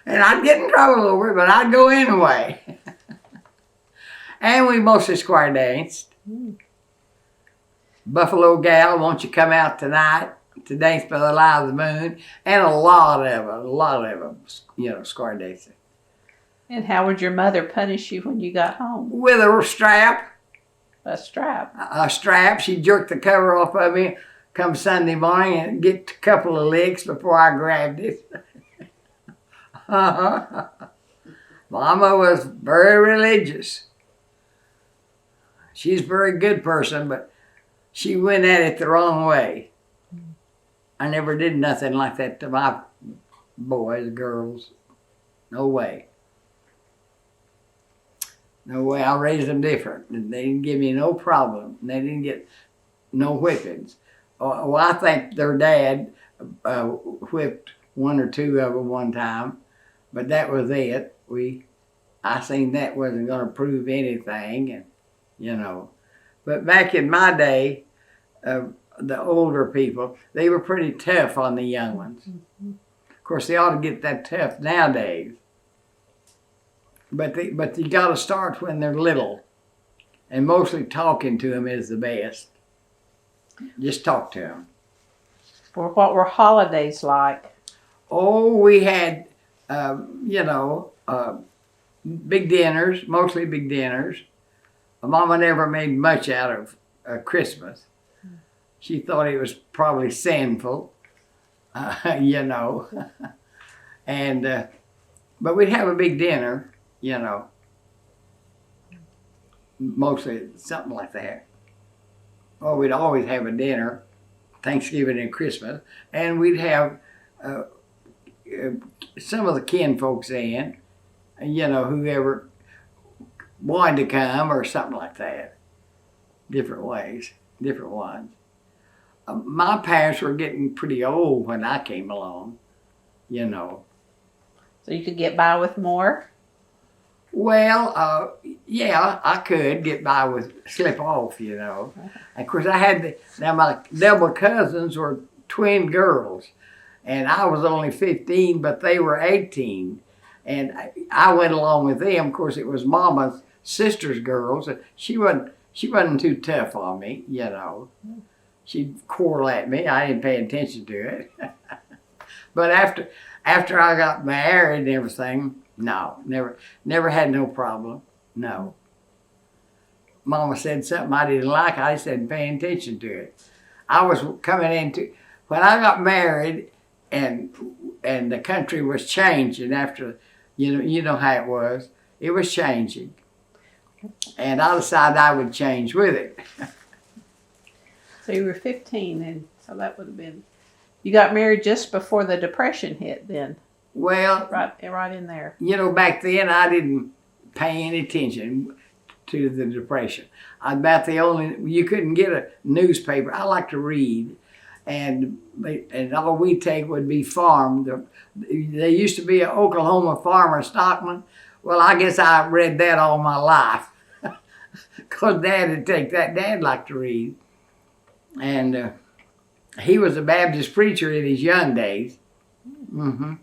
And I'd get in trouble over it, but I'd go anyway. And we mostly square danced. Buffalo Gal, won't you come out tonight to dance by the light of the moon? And a lot of them, you know, square dancing. And how would your mother punish you when you got home? With a strap. A strap. A strap. She'd jerk the cover off of me come Sunday morning and get a couple of licks before I grabbed it. Mama was very religious. She's a very good person, but she went at it the wrong way. I never did nothing like that to my boys, girls. No way. No way. I raised them different. They didn't give me no problem. They didn't get no whippings. Well, I think their dad whipped one or two of them one time, but that was it. I seen that wasn't going to prove anything, and you know. But back in my day, the older people, they were pretty tough on the young ones. Of course, they ought to get that tough nowadays. But you got to start when they're little, and mostly talking to them is the best. Just talk to them. Well, what were holidays like? Oh, we had, big dinners, mostly big dinners. Mama never made much out of Christmas. She thought it was probably sinful, you know. And but we'd have a big dinner, you know. Mostly something like that. Or we'd always have a dinner, Thanksgiving and Christmas, and we'd have some of the kin folks in, whoever wanted to come or something like that. Different ways, different ones. My parents were getting pretty old when I came along, So you could get by with more? Well, yeah, I could get by with slip off, Of course, I had now my double cousins were twin girls, and I was only 15, but they were 18, and I went along with them. Of course, it was Mama's sister's girls. She wasn't too tough on me, She'd quarrel at me. I didn't pay attention to it. But after I got married and everything, no, never had no problem. No. Mama said something I didn't like. I just didn't pay attention to it. I was coming into when I got married, and the country was changing after, you know how it was. It was changing, and I decided I would change with it. So you were 15, and so that would have been. You got married just before the Depression hit, then. Well, right in there. Back then I didn't pay any attention to the Depression. I'm about the only, you couldn't get a newspaper. I like to read, and all we take would be farm. There used to be an Oklahoma Farmer Stockman. Well, I guess I read that all my life, because Dad would take that. Dad liked to read, and he was a Baptist preacher in his young days. Mm-hmm.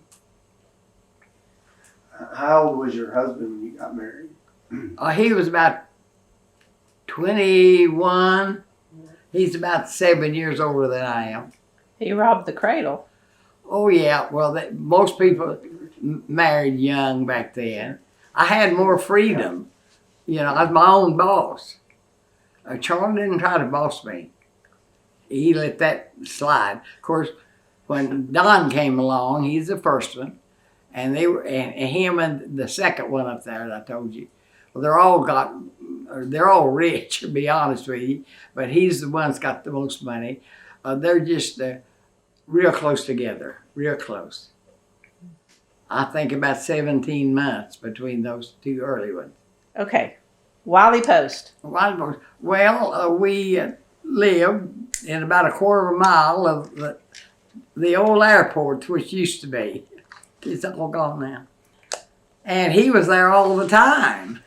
How old was your husband when you got married? He was about 21. He's about 7 years older than I am. He robbed the cradle. Oh, yeah. Well, most people married young back then. I had more freedom. I was my own boss. Charlie didn't try to boss me. He let that slide. Of course, when Don came along, he's the first one. And they were, and him and the second one up there that I told you. Well, they're all rich, to be honest with you. But he's the one that's got the most money. They're just real close together, real close. I think about 17 months between those two early ones. Okay, Wiley Post. Well, we lived in about a quarter of a mile of the old airport, which used to be. It's all gone now. And he was there all the time.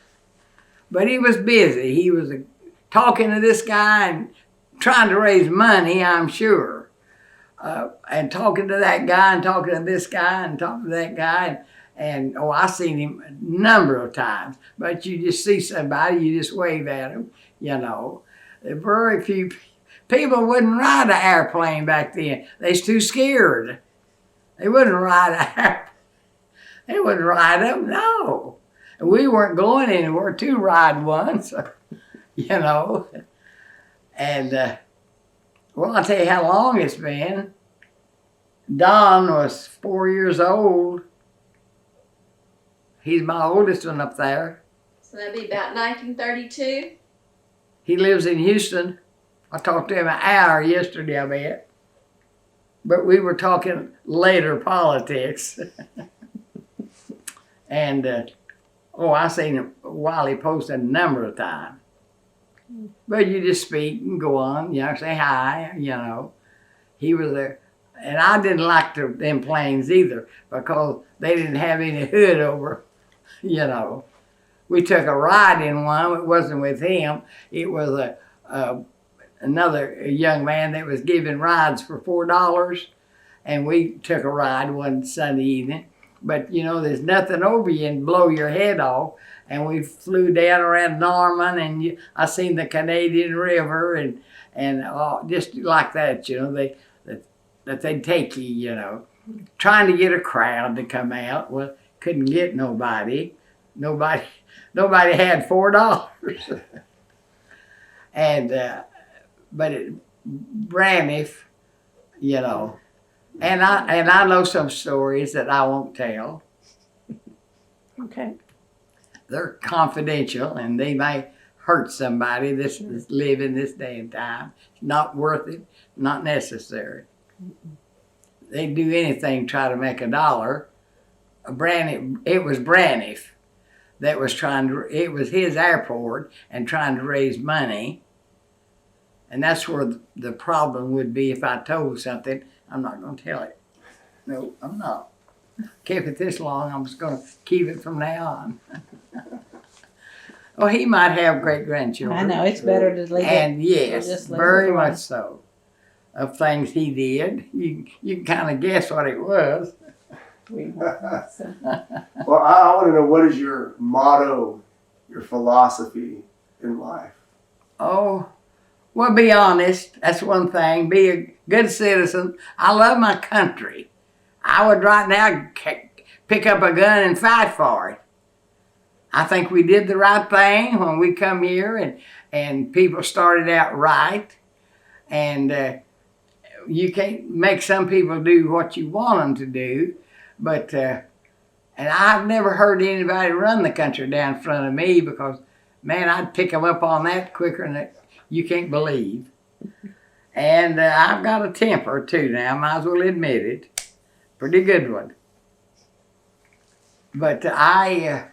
But he was busy. He was talking to this guy and trying to raise money, I'm sure. And talking to that guy and talking to this guy and talking to that guy. And I seen him a number of times. But you just see somebody, you just wave at him, Very few people wouldn't ride an airplane back then. They was too scared. They wouldn't ride They wouldn't ride them, no. And we weren't going anywhere to ride one, so, And, I'll tell you how long it's been. Don was 4 years old. He's my oldest one up there. So that'd be about 1932? He lives in Houston. I talked to him an hour yesterday, I bet. But we were talking later politics. And, I seen him Wiley Post a number of times. But you just speak and go on, say hi, He was there. And I didn't like them planes either, because they didn't have any hood over, We took a ride in one. It wasn't with him. It was another young man that was giving rides for $4, and we took a ride one Sunday evening. But there's nothing over you and blow your head off. And we flew down around Norman, and I seen the Canadian River, and just like that, that they'd take you, trying to get a crowd to come out. Well, couldn't get nobody. Nobody had $4. And but Braniff, and I know some stories that I won't tell. Okay. They're confidential, and they may hurt somebody that's living this day and time. It's not worth it, not necessary. they'd do anything to try to make a dollar. It was Braniff that was it was his airport and trying to raise money. And that's where the problem would be if I told something. I'm not going to tell it. No, I'm not. Kept it this long, I'm just going to keep it from now on. Well, he might have great-grandchildren. I know, it's better to leave it. And yes, just leave very it alone. much so. Of things he did. You can kind of guess what it was. So, Well, I want to know, what is your motto, your philosophy in life? Oh, well, be honest. That's one thing. Be a good citizen. I love my country. I would right now pick up a gun and fight for it. I think we did the right thing when we come here and people started out right. And you can't make some people do what you want them to do. But, and I've never heard anybody run the country down in front of me because, man, I'd pick them up on that quicker than you can't believe. And I've got a temper too now, might as well admit it. Pretty good one. But I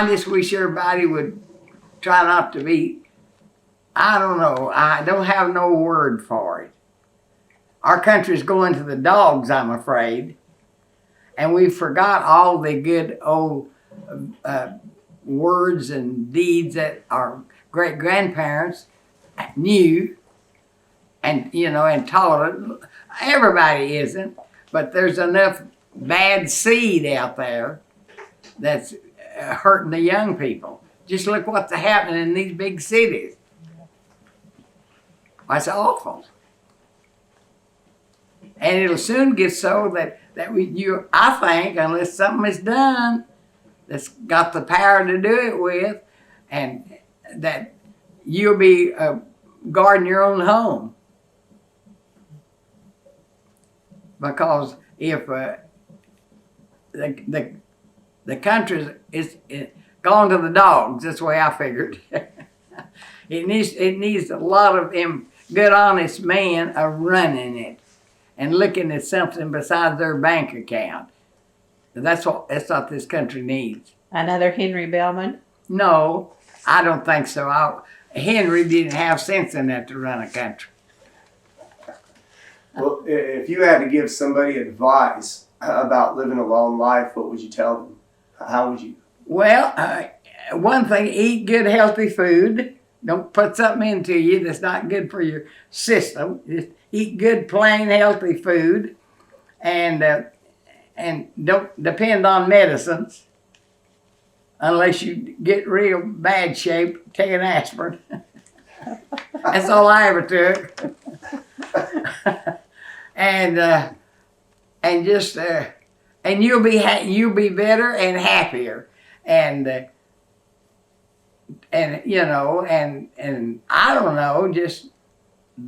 just wish everybody would try not to be, I don't know, I don't have no word for it. Our country's going to the dogs, I'm afraid. And we forgot all the good old words and deeds that our great-grandparents knew and, and taught it. Everybody isn't, but there's enough bad seed out there that's hurting the young people. Just look what's happening in these big cities. That's awful. And it'll soon get so that I think, unless something is done that's got the power to do it with, and that you'll be guarding your own home. Because if the country is gone to the dogs, that's the way I figured. It needs a lot of them good, honest men running it and looking at something besides their bank account. That's what this country needs. another Henry Bellman? No, I don't think so. Henry didn't have sense enough to run a country. Well, if you had to give somebody advice about living a long life, what would you tell them? How would you? Well, one thing, eat good, healthy food. Don't put something into you that's not good for your system. Just eat good, plain, healthy food. And don't depend on medicines. Unless you get real bad shape, take an aspirin. That's all I ever took. And you'll be better and happier, and I don't know, just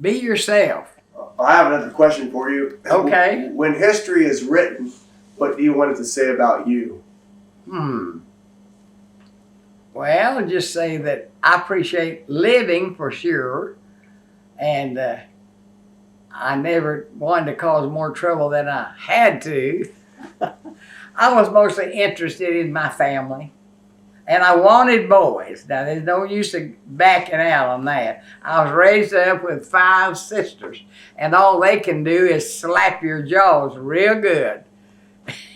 be yourself. I have another question for you. Okay. When history is written, what do you want it to say about you? Well, just say that I appreciate living for sure, and I never wanted to cause more trouble than I had to. I was mostly interested in my family, and I wanted boys. Now, there's no use of backing out on that. I was raised up with 5 sisters, and all they can do is slap your jaws real good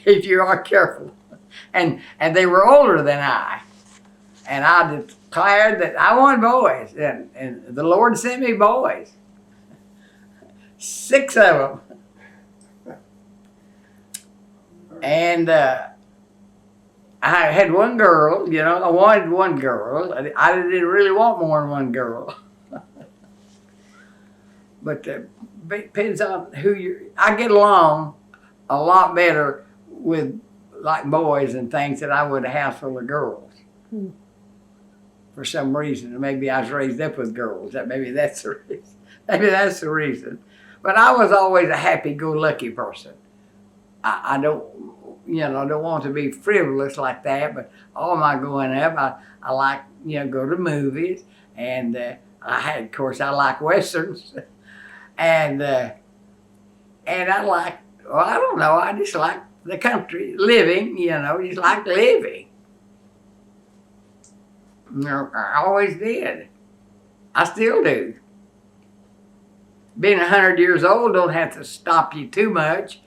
if you are careful. And they were older than I. And I declared that I wanted boys, and the Lord sent me boys. 6 of them. And I had one girl, I wanted one girl. I didn't really want more than one girl. But depends on who I get along a lot better with like boys and things than I would a house full of girls. For some reason. Maybe I was raised up with girls. Maybe that's the reason. Maybe that's the reason. But I was always a happy-go-lucky person. I don't want to be frivolous like that, but all my growing up, I like, go to movies, and I like Westerns, and And I don't know, I just like the country living, just like living. I always did. I still do. Being 100 years old don't have to stop you too much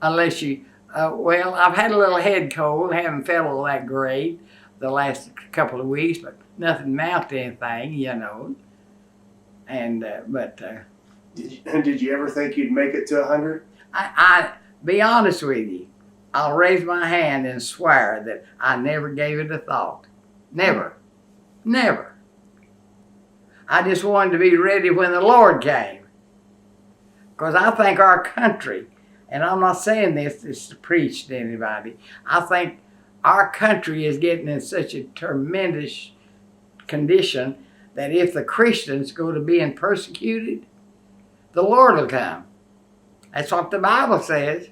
unless you, I've had a little head cold, haven't felt all that great the last couple of weeks, but nothing amounted to anything, And, Did you ever think you'd make it to 100? I be honest with you, I'll raise my hand and swear that I never gave it a thought. Never. Never. I just wanted to be ready when the Lord came. Because I think our country, and I'm not saying this to preach to anybody, I think our country is getting in such a tremendous condition that if the Christians go to being persecuted, the Lord will come. That's what the Bible says.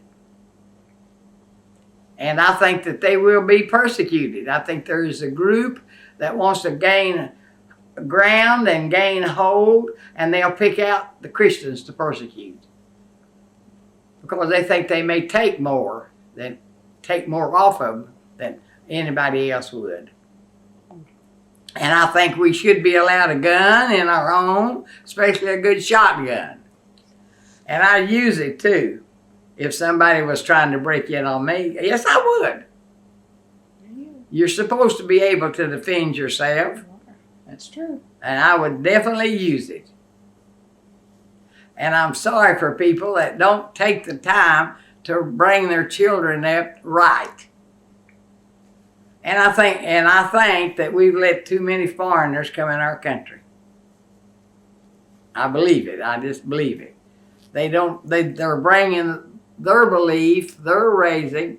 And I think that they will be persecuted. I think there is a group that wants to gain ground and gain hold, and they'll pick out the Christians to persecute. Because they think they may take more off of them than anybody else would. And I think we should be allowed a gun in our home, especially a good shotgun. And I'd use it too. If somebody was trying to break in on me, yes, I would. You're supposed to be able to defend yourself. That's true. And I would definitely use it. And I'm sorry for people that don't take the time to bring their children up right. And I think that we've let too many foreigners come in our country. I believe it. I just believe it. They're bringing their belief, their raising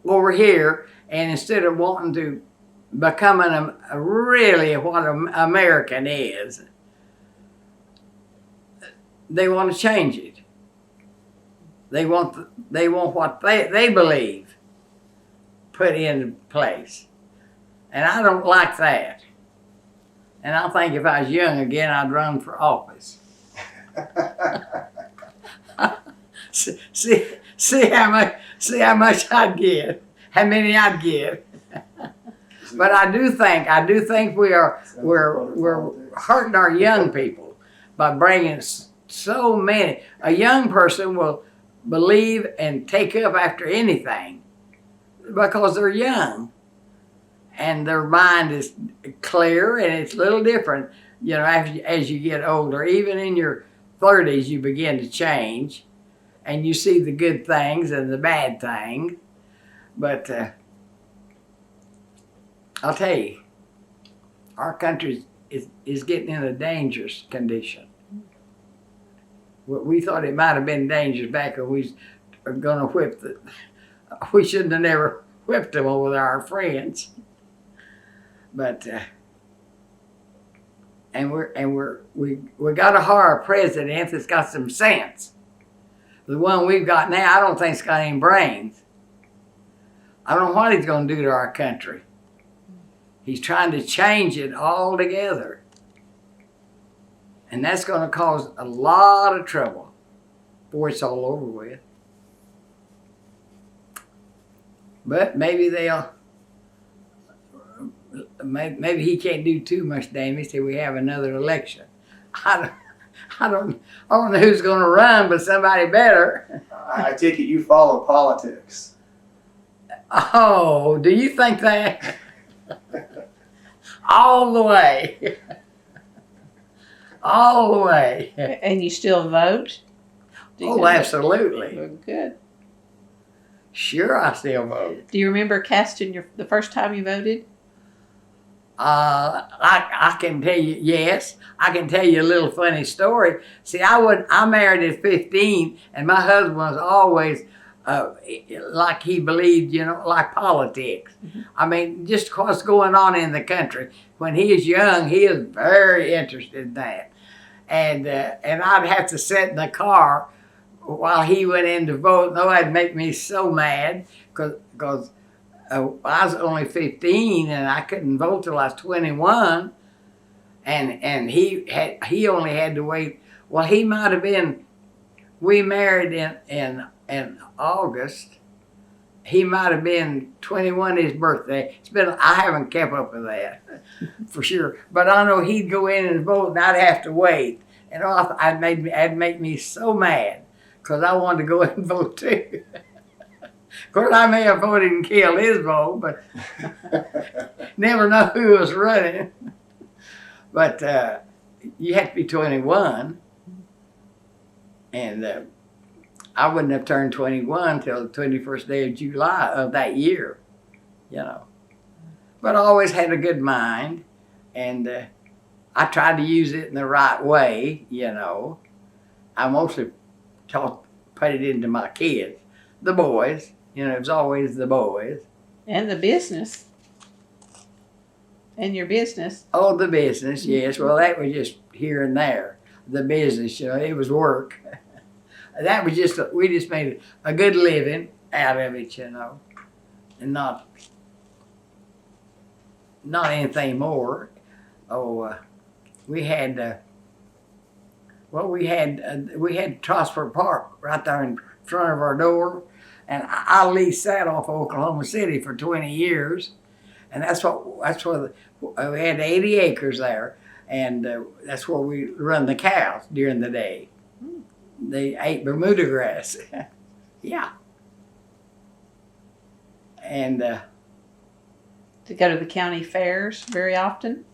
over here, and instead of wanting to become really what an American is, they want to change it. They want what they believe put into place. And I don't like that. And I think if I was young again, I'd run for office. see how much I'd get, how many I'd get. But I do think we're hurting our young people by bringing so many. A young person will believe and take up after anything because they're young and their mind is clear, and it's a little different, as you get older. Even in your 30s, you begin to change, and you see the good things and the bad things. But I'll tell you, our country is getting in a dangerous condition. We thought it might have been dangerous back when we were going to whip we shouldn't have never whipped them with our friends. But we got to hire a president that's got some sense. The one we've got now, I don't think he's got any brains. I don't know what he's going to do to our country. He's trying to change it altogether. And that's going to cause a lot of trouble before it's all over with. But maybe maybe he can't do too much damage till we have another election. I don't know who's going to run, but somebody better. I take it you follow politics. Oh, do you think that? All the way. All the way. And you still vote? Oh, absolutely. Good. Sure, I still vote. Do you remember casting the first time you voted? I can tell you, yes. I can tell you a little funny story. See, I married at 15, and my husband was always like he believed, like politics. Mm-hmm. I mean, just what's going on in the country. When he was young, he was very interested in that. And I'd have to sit in the car while he went in to vote. No, that'd make me so mad because I was only 15 and I couldn't vote till I was 21. And he only had to wait. Well, he might have been we married in August. He might have been 21 his birthday. I haven't kept up with that for sure. But I know he'd go in and vote, and I'd have to wait. And that'd make me so mad because I wanted to go in and vote too. Of course, I may have voted and killed his vote, but never know who was running. But you have to be 21, and I wouldn't have turned 21 till the 21st day of July of that year, you know. But I always had a good mind, and I tried to use it in the right way, you know. I mostly put it into my kids, the boys. You know, it was always the boys. And the business. And your business. Oh, the business, yes. Well, that was just here and there. The business, you know, it was work. That was we just made a good living out of it, you know, and not anything more. Oh, we had Trosper Park right there in front of our door, and I leased that off of Oklahoma City for 20 years, and that's where we had 80 acres there, and that's where we run the cows during the day. They ate Bermuda grass. Yeah. And To go to the county fairs very often.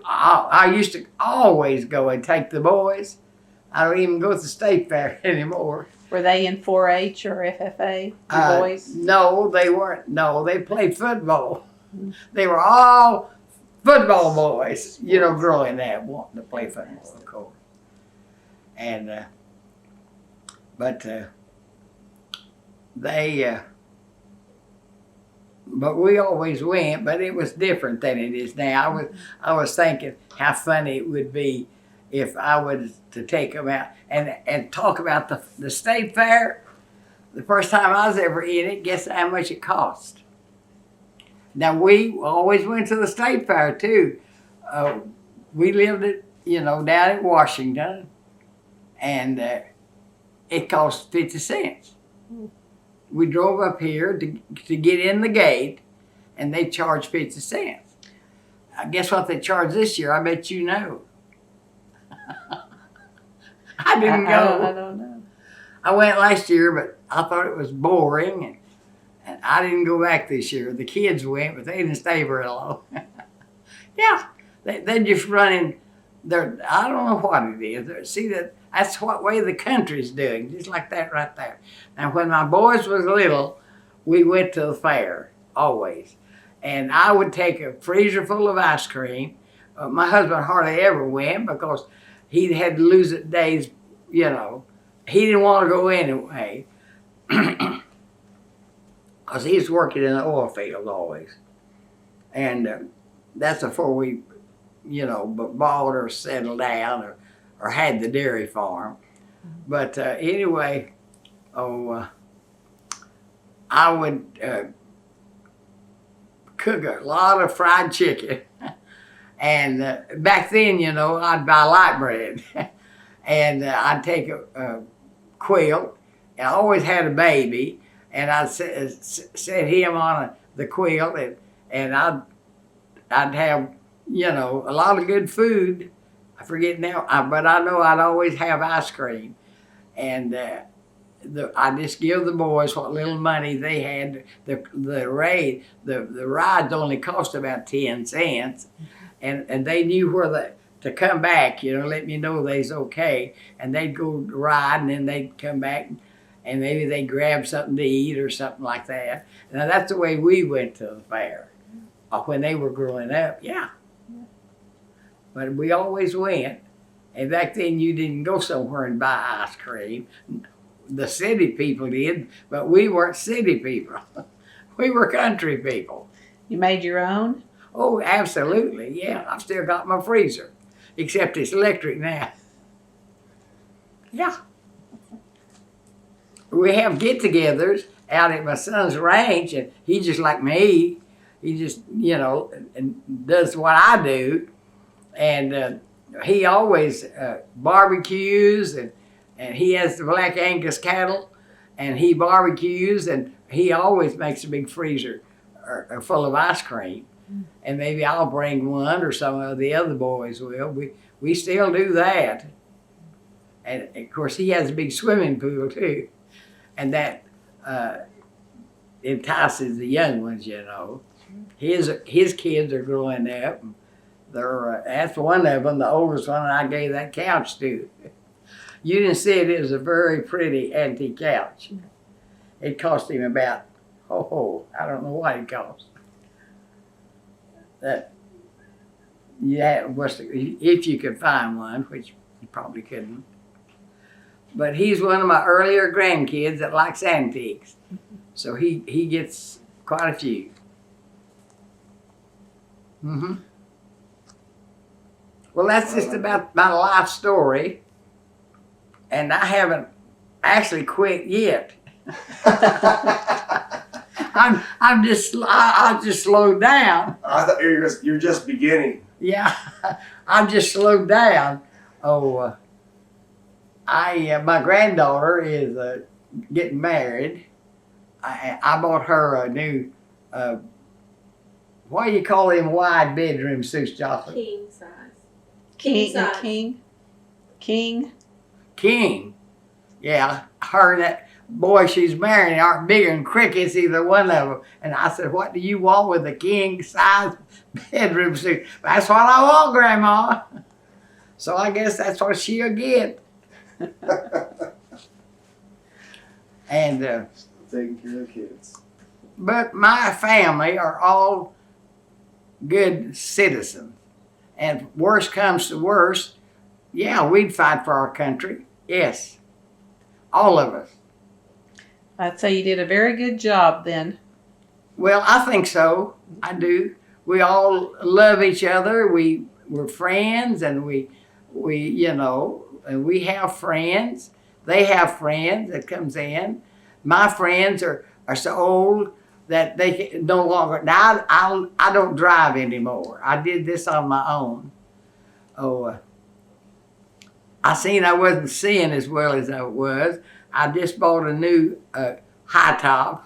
I used to always go and take the boys. I don't even go to the state fair anymore. Were they in 4-H or FFA, the boys? No, they weren't. No, they played football. They were all football boys, you know, growing up, wanting to play football, of course. And but we always went, but it was different than it is now. I was thinking how funny it would be if I was to take them out and talk about the state fair. The first time I was ever in it, guess how much it cost? Now, we always went to the state fair too. We lived down at Washington, and it cost 50 cents. We drove up here to get in the gate, and they charged 50 cents. Guess what they charged this year? I bet you know. I didn't go. I don't know. I went last year, but I thought it was boring, and I didn't go back this year. The kids went, but they didn't stay very long. Yeah, they're just running. I don't know what it is. See, that's what way the country's doing, just like that right there. Now, when my boys was little, we went to the fair, always. And I would take a freezer full of ice cream. My husband hardly ever went because he had to lose it days, you know. He didn't want to go anyway because he was working in the oil field always. And that's before we, bought or settled down or had the dairy farm. But anyway, I would cook a lot of fried chicken. And back then, I'd buy light bread. And I'd take a quilt. And I always had a baby. And I'd set him on the quilt. And I'd have, a lot of good food. I forget now, but I know I'd always have ice cream. And I just give the boys what little money they had. The rides only cost about 10 cents. And they knew where to come back, let me know they's okay. And they'd go ride, and then they'd come back, and maybe they'd grab something to eat or something like that. Now, that's the way we went to the fair when they were growing up, yeah. But we always went. And back then, you didn't go somewhere and buy ice cream. The city people did, but we weren't city people. We were country people. You made your own? Oh, absolutely, yeah. I've still got my freezer, except it's electric now. Yeah. We have get-togethers out at my son's ranch, and he's just like me. He just, and does what I do. And he always barbecues, and And he has the Black Angus cattle, and he barbecues, and he always makes a big freezer full of ice cream. And maybe I'll bring one, or some of the other boys will. We still do that. And of course, he has a big swimming pool too, and that entices the young ones. You know, his kids are growing up. That's one of them, the oldest one. I gave that couch to. You didn't see it. It was a very pretty antique couch. It cost him about I don't know what it cost. That if you could find one, which you probably couldn't. But he's one of my earlier grandkids that likes antiques. So he gets quite a few. Mm-hmm. Well, that's just about my life story. And I haven't actually quit yet. I just slowed down. I thought you're just beginning. Yeah, I've just slowed down. My granddaughter is getting married. I bought her a new, what do you call them wide bedroom suits, Jocelyn? King size. King. Yeah, her and that boy she's marrying aren't bigger than crickets, either one of them. And I said, what do you want with a king size bedroom suit? That's what I want, Grandma. So I guess that's what she'll get. And taking care of kids. But my family are all good citizens. And worst comes to worst, yeah, we'd fight for our country. Yes. All of us. I'd say you did a very good job then. Well, I think so. I do. We all love each other. We're friends, and we and we have friends. They have friends that comes in. My friends are so old that they can no longer. Now I don't drive anymore. I did this on my own. I seen I wasn't seeing as well as I was. I just bought a new high top,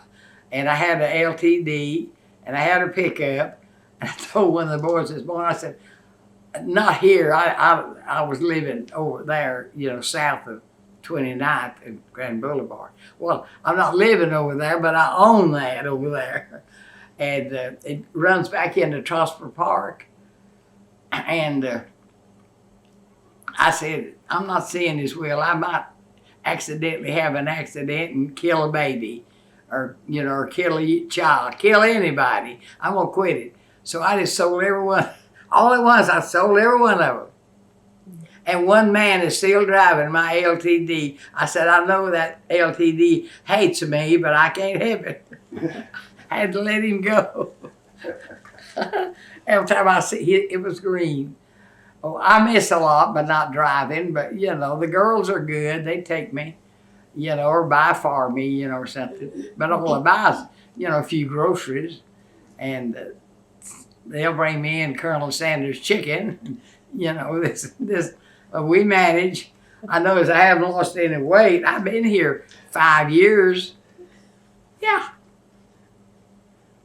and I had an LTD, and I had a pickup. And I told one of the boys this morning, I said, not here. I was living over there, south of 29th and Grand Boulevard. Well, I'm not living over there, but I own that over there. And it runs back into Trosper Park. And I said, I'm not seeing as well. I might accidentally have an accident and kill a baby, or kill a child, kill anybody. I'm gonna quit it. So I just sold everyone. All at once, I sold every one of them. And one man is still driving my LTD. I said, I know that LTD hates me, but I can't help it. I had to let him go. Every time I see it was green. Oh, I miss a lot by not driving, but the girls are good. They take me, or buy for me, or something. But all I buy is, a few groceries, and they'll bring me in Colonel Sanders chicken. This we manage. I notice I haven't lost any weight. I've been here 5 years. Yeah.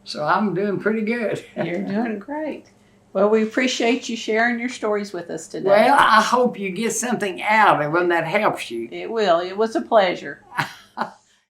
So I'm doing pretty good. You're doing great. Well, we appreciate you sharing your stories with us today. Well, I hope you get something out of them that helps you. It will. It was a pleasure.